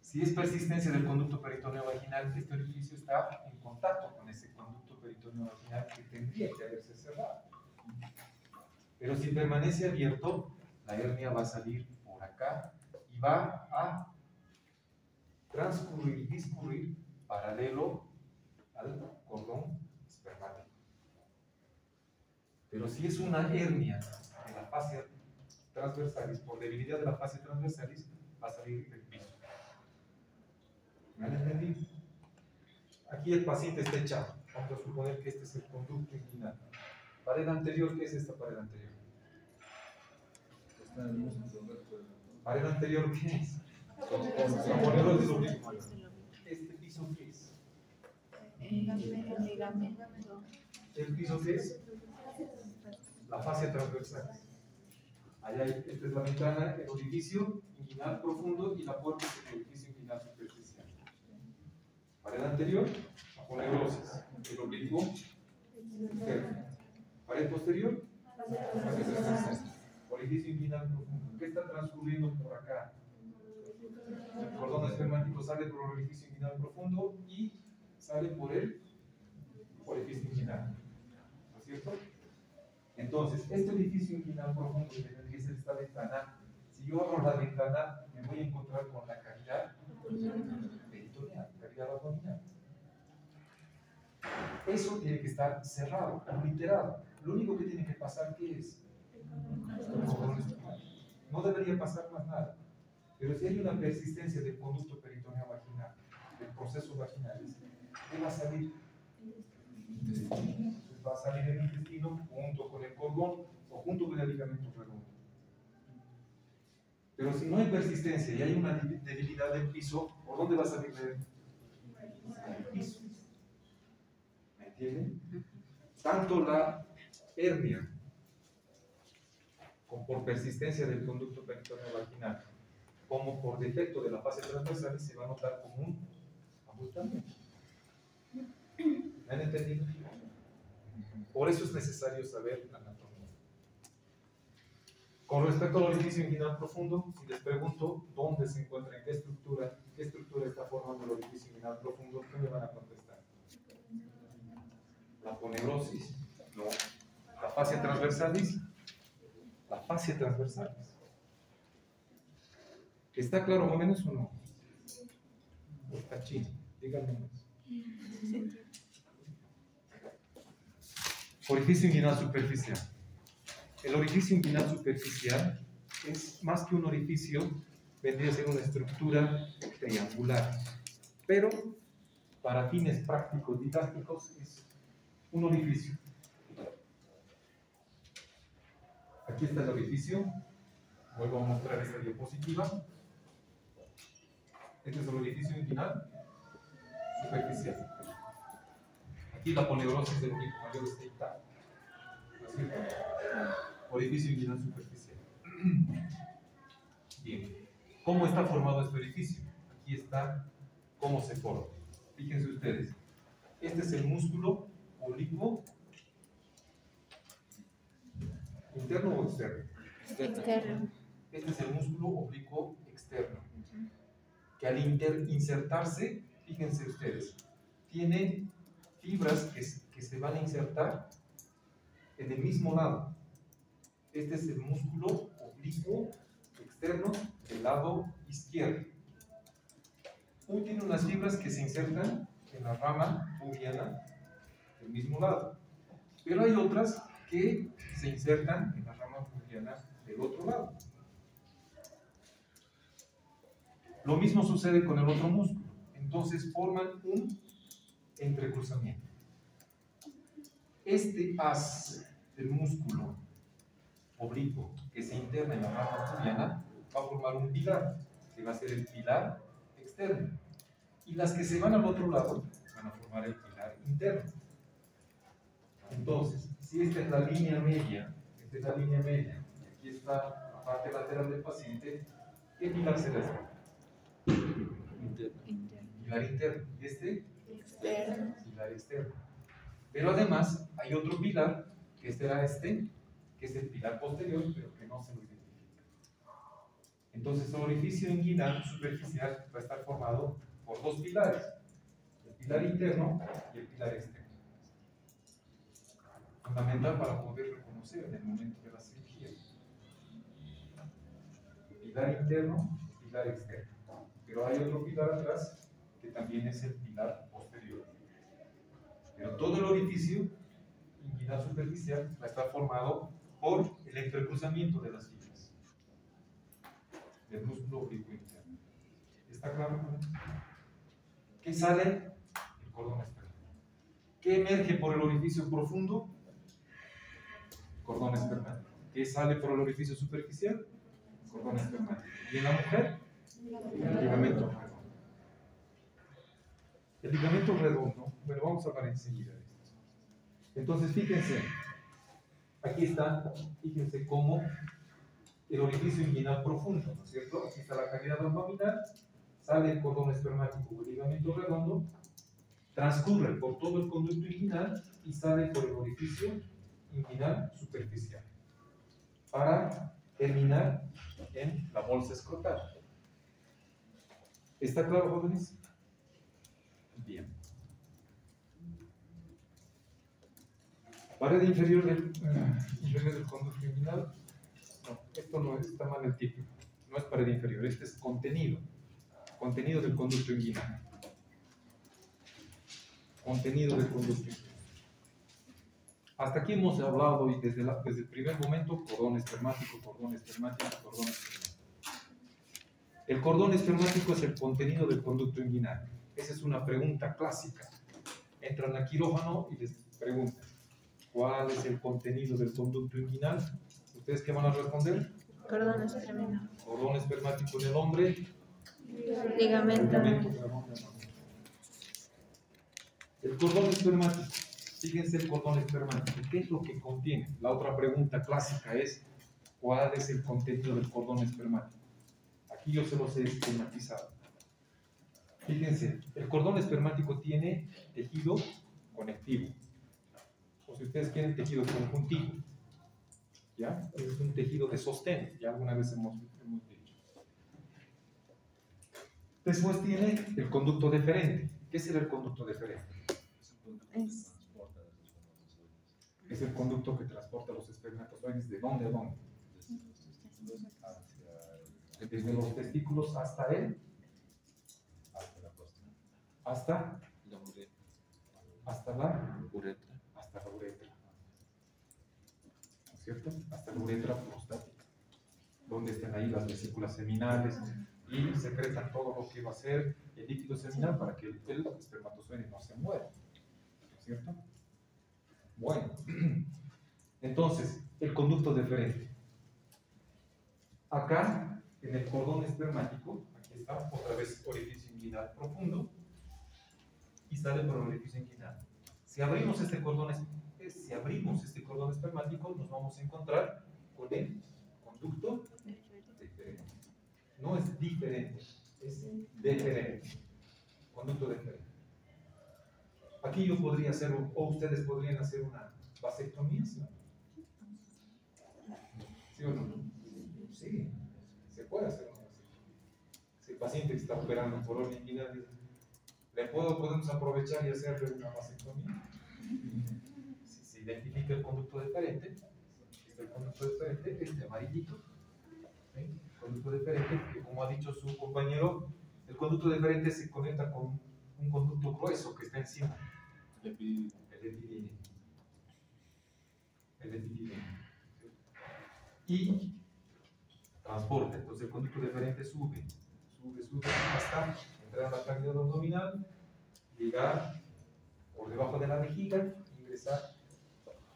Si es persistencia del conducto peritoneo vaginal, este orificio está en contacto con ese conducto peritoneo vaginal que tendría que haberse cerrado. Pero si permanece abierto, la hernia va a salir por acá y va a transcurrir, discurrir paralelo al cordón espermático. Pero si es una hernia de la fascia transversalis, por debilidad de la fascia transversalis, va a salir del piso. ¿Me han entendido? Aquí el paciente está echado. Vamos a suponer que este es el conducto inguinal. Pared anterior, ¿qué es esta pared anterior? Pared anterior, ¿qué es? ¿Este piso qué es? El ligamento. ¿El piso qué es? La fascia transversal. Allá esta es la ventana, el orificio inguinal profundo y la puerta es el orificio inguinal superficial. Pared anterior, aponeurosis. El oblicuo interno. Pared posterior, fascia transversal. Orificio inguinal profundo. ¿Qué está transcurriendo por acá? El cordón espermático sale por el orificio inguinal profundo y sale por el orificio inguinal. ¿No es cierto? Entonces, este orificio inguinal profundo que tendría que ser esta ventana, si yo abro la ventana, me voy a encontrar con la cavidad peritoneal, cavidad abdominal. Eso tiene que estar cerrado, obliterado. Lo único que tiene que pasar, ¿qué es? No debería pasar más nada. Pero si hay una persistencia del conducto peritoneo vaginal, del proceso vaginal, ¿qué va a salir? Entonces va a salir el intestino junto con el cordón o junto con el ligamento redondo. Pero si no hay persistencia y hay una debilidad del piso, ¿por dónde va a salir el piso? ¿Me entienden? Tanto la hernia como por persistencia del conducto peritoneo vaginal, como por defecto de la fascia transversal, se va a notar como un abultamiento. ¿Me han entendido? Por eso es necesario saber la anatomía. Con respecto al orificio inguinal profundo, si les pregunto dónde se encuentra, en qué estructura está formando el orificio inguinal profundo, ¿qué me van a contestar? La aponeurosis, no. La fascia transversalis, la fascia transversalis. ¿Está claro más o menos o no? Está chido, díganme más. Orificio inguinal superficial. El orificio inguinal superficial es más que un orificio, vendría a ser una estructura triangular, pero para fines prácticos didácticos es un orificio. Aquí está el orificio. Vuelvo a mostrar esta diapositiva. Este es el orificio inguinal superficial. Aquí la aponeurosis del orificio mayor está intacta. ¿No es cierto? Orificio inguinal superficial. Bien. ¿Cómo está formado este orificio? Aquí está cómo se forma. Fíjense ustedes. Este es el músculo oblicuo interno o externo. Externo. Este es el músculo oblicuo externo. Que al insertarse, fíjense ustedes, tiene fibras que se van a insertar en el mismo lado. Este es el músculo oblicuo externo del lado izquierdo. Tiene unas fibras que se insertan en la rama pubiana del mismo lado. Pero hay otras que se insertan en la rama pubiana del otro lado. Lo mismo sucede con el otro músculo. Entonces forman un entrecruzamiento. Este haz del músculo oblicuo que se interna en la rama pubiana va a formar un pilar, que va a ser el pilar externo. Y las que se van al otro lado van a formar el pilar interno. Entonces, si esta es la línea media, y aquí está la parte lateral del paciente, ¿qué pilar será este? Pilar interno. ¿Y este? Externo. Pilar externo. Pero además hay otro pilar, que será este, que es el pilar posterior, pero que no se lo identifica. Entonces el orificio inguinal superficial va a estar formado por dos pilares, el pilar interno y el pilar externo. Fundamental para poder reconocer en el momento de la cirugía. Pilar interno y pilar externo. Pero hay otro pilar atrás que también es el pilar posterior. Pero todo el orificio inguinal superficial va a estar formado por el entrecruzamiento de las fibras del músculo oblicuo interno. ¿Está claro? ¿Qué sale? El cordón externo. ¿Qué emerge por el orificio profundo? Cordón externo. ¿Qué sale por el orificio superficial? Cordón externo. ¿Y en la mujer? El ligamento redondo. El ligamento redondo, bueno, vamos a hablar enseguida de esto. Entonces, fíjense, aquí está, fíjense cómo el orificio inguinal profundo, ¿no es cierto? Aquí está la cavidad abdominal, sale el cordón espermático o el ligamento redondo, transcurre por todo el conducto inguinal y sale por el orificio inguinal superficial para terminar en la bolsa escrotal. ¿Está claro, jóvenes? Bien. Pared inferior del conducto inguinal. No, esto no está mal el título. No es pared inferior, este es contenido. Contenido del conducto inguinal. Contenido del conducto inguinal. Hasta aquí hemos hablado y desde el primer momento, cordón espermático, cordón espermático, cordón espermático. El cordón espermático es el contenido del conducto inguinal. Esa es una pregunta clásica. Entran a quirófano y les preguntan, ¿cuál es el contenido del conducto inguinal? ¿Ustedes qué van a responder? Cordón espermático. Cordón espermático en el hombre. Ligamento. El cordón espermático. Fíjense el cordón espermático. ¿Qué es lo que contiene? La otra pregunta clásica es, ¿cuál es el contenido del cordón espermático? Aquí yo se los he esquematizado. Fíjense, el cordón espermático tiene tejido conectivo. O si ustedes quieren, tejido conjuntivo. ¿Ya? Es un tejido de sostén. Ya alguna vez hemos dicho. Después tiene el conducto deferente. ¿Qué será el conducto deferente? Es el conducto que transporta los espermatozoides ¿de dónde a dónde? Desde los testículos hasta la uretra. ¿No es cierto? Hasta la uretra prostática, donde están ahí las vesículas seminales y secretan todo lo que va a ser el líquido seminal para que el espermatozoide no se muera. ¿No es cierto? Bueno, entonces, el conducto deferente. Acá, en el cordón espermático, aquí está, otra vez orificio inguinal profundo, y sale por el orificio inguinal. Si abrimos este cordón espermático, nos vamos a encontrar con el conducto deferente. No es diferente, es deferente. Conducto deferente. Aquí yo podría hacer, o ustedes podrían hacer una vasectomía, ¿sí? ¿Sí o no? Sí, se puede hacer una vasectomía. Si el paciente está operando por orden inguinal, podemos aprovechar y hacerle una vasectomía. Si se identifica el conducto deferente, este amarillito, ¿sí? El conducto deferente, que como ha dicho su compañero, el conducto deferente se conecta con un conducto grueso que está encima. El epidídimo. Y transporta. Entonces el conducto deferente sube hasta entrar a la cavidad abdominal, llegar por debajo de la vejiga, ingresar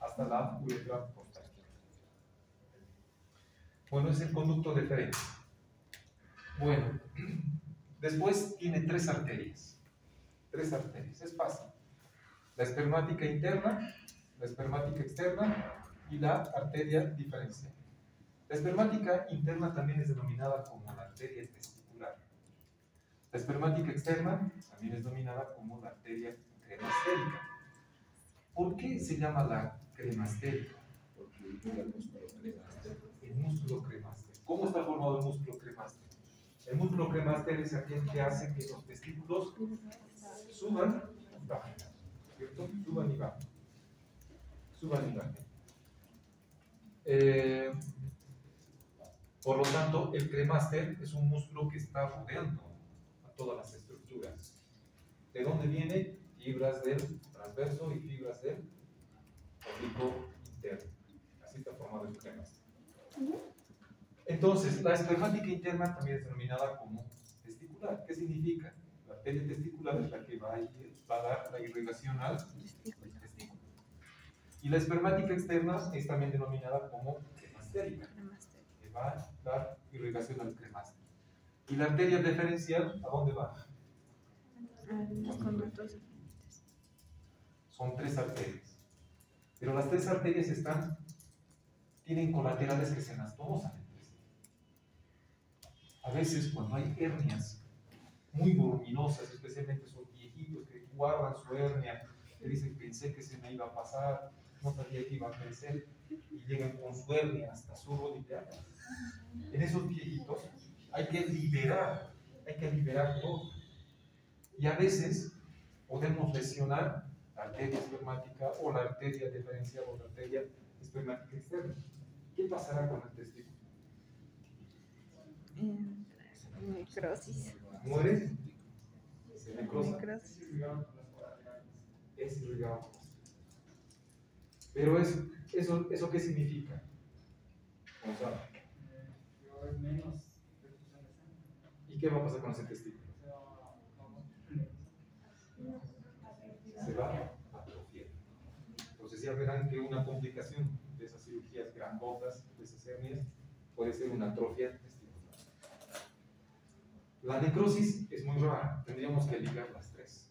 hasta la uretra prostática. Bueno, es el conducto deferente. Bueno, después tiene tres arterias. Es fácil. La espermática interna, la espermática externa y la arteria diferencial. La espermática interna también es denominada como la arteria testicular. La espermática externa también es denominada como la arteria cremastérica. ¿Por qué se llama la cremastérica? Porque el músculo cremaster. El músculo cremaster. ¿Cómo está formado el músculo cremaster? El músculo cremaster es aquel que hace que los testículos suban y bajen. ¿Cierto? Suban y bajen. Por lo tanto, el cremaster es un músculo que está rodeando a todas las estructuras. ¿De dónde viene? Fibras del transverso y fibras del oblicuo interno. Así está formado el cremaster. Entonces, la espermática interna también es denominada como testicular. ¿Qué significa? La arteria testicular es la que va a dar la irrigación al testículo. Y la espermática externa es también denominada como cremastérica, que va a dar irrigación al cremaster. ¿Y la arteria diferencial a dónde va? Los conductos. Son tres arterias. Pero las tres arterias tienen colaterales que se anastomosan entre sí. A veces cuando hay hernias muy voluminosas, especialmente esos viejitos que guardan su hernia, que dicen, pensé que se me iba a pasar, no sabía que iba a crecer, y llegan con su hernia hasta su rodilla. En esos viejitos hay que liberar todo. Y a veces podemos lesionar la arteria espermática o la arteria diferencial o la arteria espermática externa. ¿Qué pasará con el testículo? Necrosis. ¿Muere? ¿Se necrosa? Es irrigado. Pero ¿eso qué significa? ¿Cómo saben? ¿Y qué va a pasar con ese testículo? Se va a atrofiar. Entonces ya verán que una complicación de esas cirugías grandotas, de esas hernias, puede ser una atrofia testicular. La necrosis es muy rara, tendríamos que ligar las tres.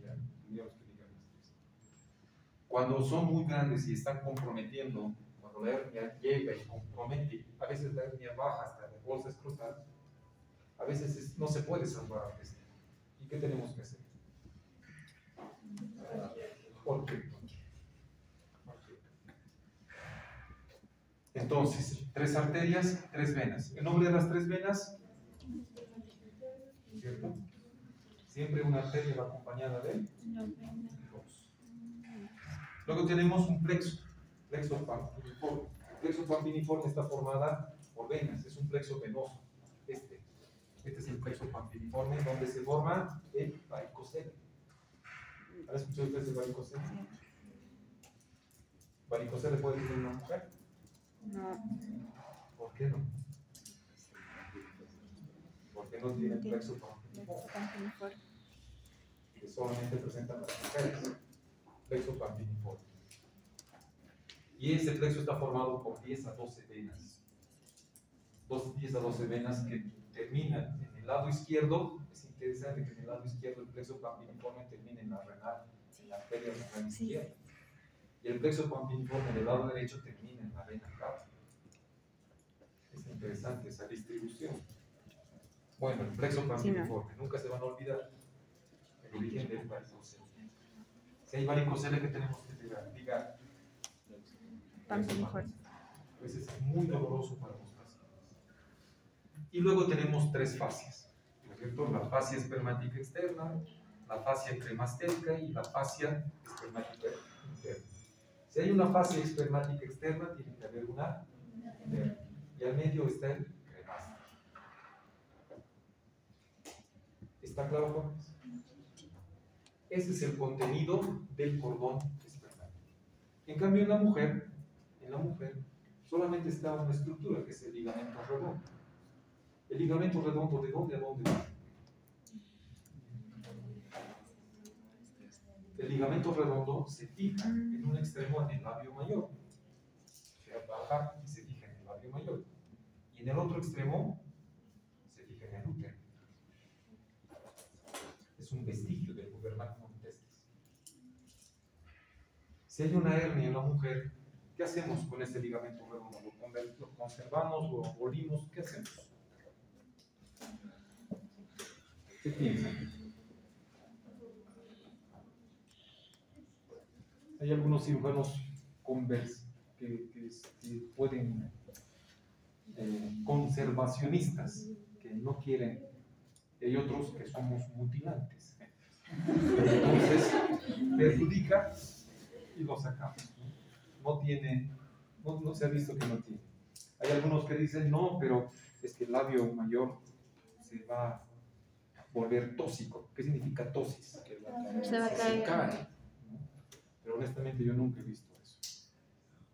¿Ya? Tendríamos que ligar las tres. Cuando son muy grandes y están comprometiendo, cuando la hernia llega y compromete, a veces la hernia baja hasta la bolsa escrotal, a veces no se puede salvar esto. ¿Y qué tenemos que hacer? Ortrectomía. Entonces, 3 arterias, 3 venas. El nombre de las 3 venas, ¿cierto? Siempre una arteria va acompañada de 2. Luego tenemos un plexo pampiniforme. El plexo pampiniforme está formada por venas, es un plexo venoso. Este es el plexo pampiniforme donde se forma el varicocele. ¿Han escuchado ustedes el varicocele? ¿Varicocele puede tener una mujer? No. ¿Por qué no? Porque no tiene plexo pampiniforme. Que solamente presentan las mujeres. Plexo pampiniforme. Y ese plexo está formado por 10 a 12 venas. 10 a 12 venas que terminan en el lado izquierdo. Es interesante que en el lado izquierdo el plexo pampiniforme termine en la renal, en la arteria renal izquierda. Y el plexo pampiniforme en el lado derecho termina en la vena cava. Es interesante esa distribución. Bueno, el plexo pampiniforme, nunca se van a olvidar el origen del varicocele. Si hay varicocele, que tenemos que ligar Pampiniforme. Pues es muy doloroso para los pacientes. Y luego tenemos 3 fascias, ¿no es cierto? La fascia espermática externa, la fascia cremastérica y la fascia espermática interna. Si hay una fascia espermática externa, tiene que haber una interna. Y al medio está el cremáster. ¿Está claro, jóvenes? Ese es el contenido del cordón espermático. En cambio, en la mujer solamente está una estructura, que es el ligamento redondo. ¿El ligamento redondo de dónde a dónde va? El ligamento redondo se fija en un extremo en el labio mayor. Se baja y se fija en el labio mayor. Y en el otro extremo se fija en el útero. Es un vestigio del gubernacum testis. Si hay una hernia en la mujer, ¿qué hacemos con ese ligamento redondo? ¿Lo conservamos? ¿Lo abolimos? ¿Qué hacemos? ¿Qué piensan? Hay algunos cirujanos que pueden, conservacionistas, que no quieren, y hay otros que somos mutilantes. Entonces, perjudica y lo sacamos. No se ha visto que no tiene. Hay algunos que dicen, no, pero es que el labio mayor se va a volver tóxico. ¿Qué significa tosis? Se va a caer. Se cae, ¿no? Pero honestamente yo nunca he visto eso.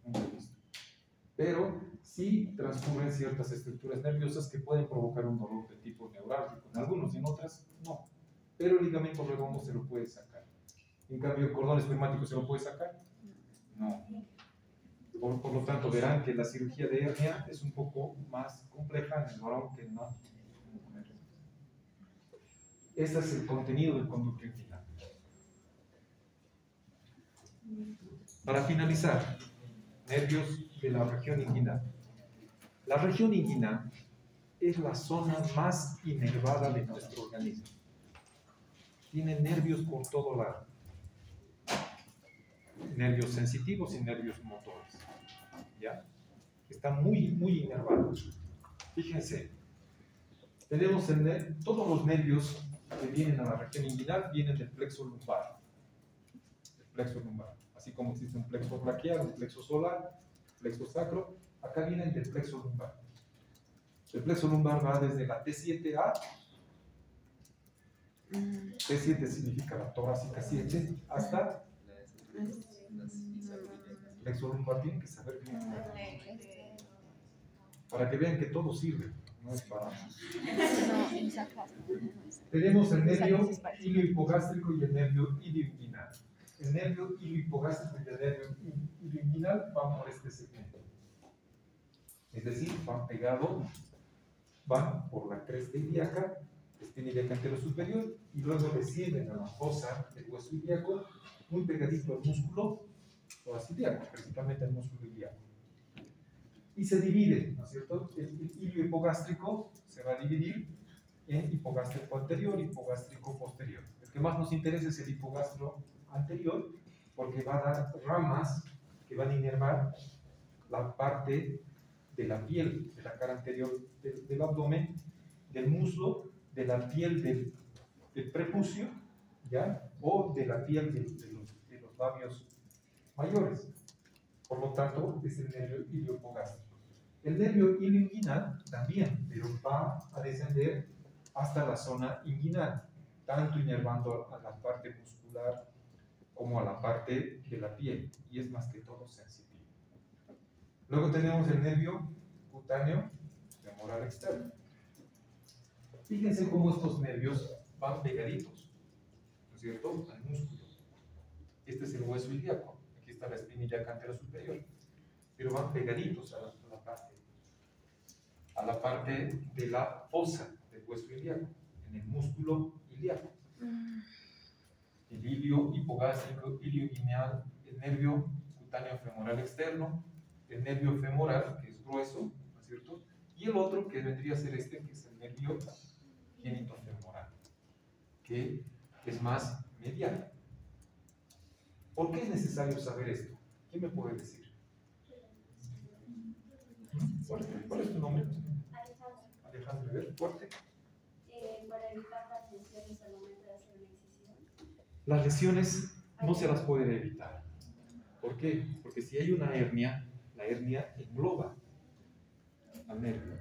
Nunca he visto. Pero sí transcurren ciertas estructuras nerviosas que pueden provocar un dolor de tipo neurálgico. En algunos y en otras no. Pero el ligamento redondo se lo puede sacar. En cambio, el cordón espermático se lo puede sacar. No. Por lo tanto, verán que la cirugía de hernia es un poco más compleja en el varón que en la mujer. Ese es el contenido del conducto inguinal. Para finalizar, nervios de la región inguinal. La región inguinal es la zona más inervada de nuestro organismo. Tiene nervios por todo lado. Nervios sensitivos y nervios motores. ¿Ya? Está muy inervado. Fíjense, tenemos todos los nervios que vienen a la región inguinal vienen del plexo lumbar. El plexo lumbar. Así como existe un plexo braquial, un plexo solar, plexo sacro, acá vienen del plexo lumbar. El plexo lumbar va desde la T7A, T7 significa la torácica 7, hasta el plexo lumbar. Tienen que saber bien. Para que vean que todo sirve, no es para nada. Tenemos el nervio iliohipogástrico y el nervio ilioinguinal. El nervio iliohipogástrico y el nervio ilioinguinal van por este segmento. Es decir, van por la cresta ilíaca, espina ilíaca anterior superior, y luego descienden a la fosa del hueso ilíaco, muy pegadito al músculo toracileaco, principalmente al músculo ilíaco. Y se divide, ¿no es cierto? El ilio hipogástrico se va a dividir en hipogástrico anterior y hipogástrico posterior. El que más nos interesa es el hipogastro anterior, porque va a dar ramas que van a inervar la parte de la piel, de la cara anterior del abdomen, del muslo, de la piel del prepucio, ¿ya? O de la piel de los labios mayores. Por lo tanto, es el nervio iliohipogástrico. El nervio ilioinguinal también, pero va a descender hasta la zona inguinal, tanto inervando a la parte muscular como a la parte de la piel, y es más que todo sensitivo. Luego tenemos el nervio cutáneo femoral externo. Fíjense cómo estos nervios van pegaditos, ¿no es cierto?, al músculo. Este es el hueso ilíaco, aquí está la espina ilíaca anterior superior, pero van pegaditos a la parte de la fosa del hueso ilíaco, en el músculo ilíaco. El ilio hipogástrico, ilio inguinal, el nervio cutáneo femoral externo, el nervio femoral, que es grueso, ¿no es cierto? Y el otro que vendría a ser este, que es el nervio genitofemoral, que es más medial. ¿Por qué es necesario saber esto? ¿Quién me puede decir? ¿Cuál es tu nombre? Alejandro, a ver, fuerte. Para evitar las lesiones al momento de hacer una incisión. Las lesiones no se las pueden evitar. ¿Por qué? Porque si hay una hernia, la hernia engloba al nervio.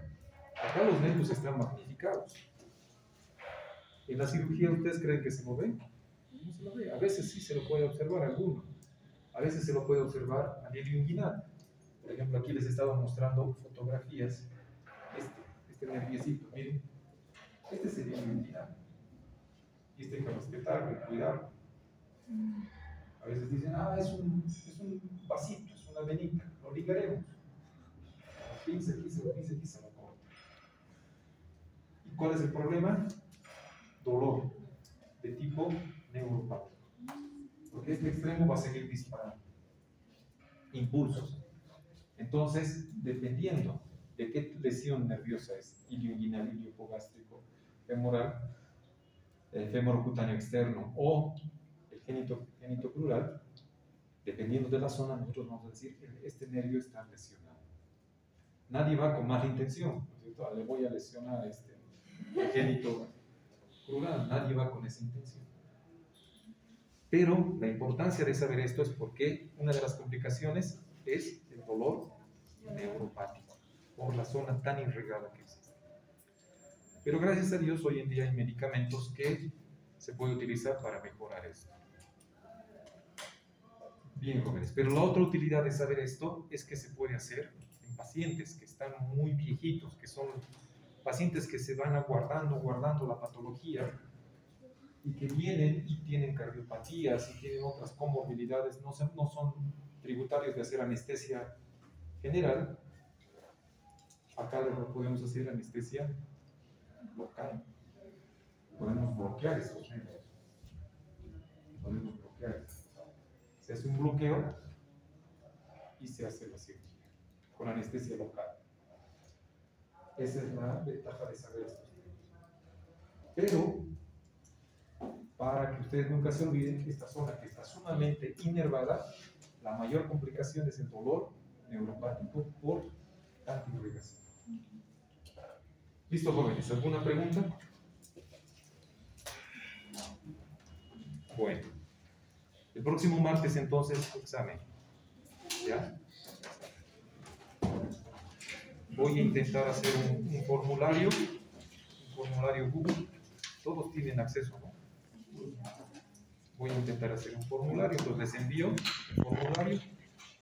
Acá los nervios están magnificados. En la cirugía, ¿ustedes creen que se lo ven? No se lo ve. A veces sí se lo puede observar alguno. A veces se lo puede observar a nivel inguinal. Por ejemplo, aquí les estaba mostrando fotografías. Este nerviecito, miren. Este es el ilio inguinal. Y este hay que respetarlo y cuidarlo. A veces dicen, es un vasito, es una venita, lo ligaremos. Pinza aquí, se lo corta. ¿Y cuál es el problema? Dolor de tipo neuropático. Porque este extremo va a seguir disparando. Impulsos. Entonces, dependiendo de qué lesión nerviosa es, ilio inguinal, ilio hipogástrico, femoral, femorocutáneo externo o el genitocrural, dependiendo de la zona, nosotros vamos a decir que este nervio está lesionado. Nadie va con mala intención, ¿no es cierto? Le voy a lesionar el genitocrural, nadie va con esa intención. Pero la importancia de saber esto es porque una de las complicaciones es el dolor neuropático por la zona tan irregada que existe. Pero gracias a Dios hoy en día hay medicamentos que se puede utilizar para mejorar esto. Bien, jóvenes, pero la otra utilidad de saber esto es que se puede hacer en pacientes que están muy viejitos, que son pacientes que se van guardando la patología y que vienen y tienen cardiopatías y tienen otras comorbilidades, no son tributarios de hacer anestesia general. Acá podemos hacer anestesia local. Podemos bloquear estos nervios. Se hace un bloqueo y se hace la cirugía con anestesia local. Esa es la ventaja de saber esto. Pero, para que ustedes nunca se olviden, esta zona que está sumamente inervada, la mayor complicación es el dolor neuropático por tanta irrigación. ¿Listo, jóvenes? ¿Alguna pregunta? Bueno. El próximo martes, entonces, examen. ¿Ya? Voy a intentar hacer un formulario Google. Todos tienen acceso, ¿no? Voy a intentar hacer un formulario, entonces les envío el formulario.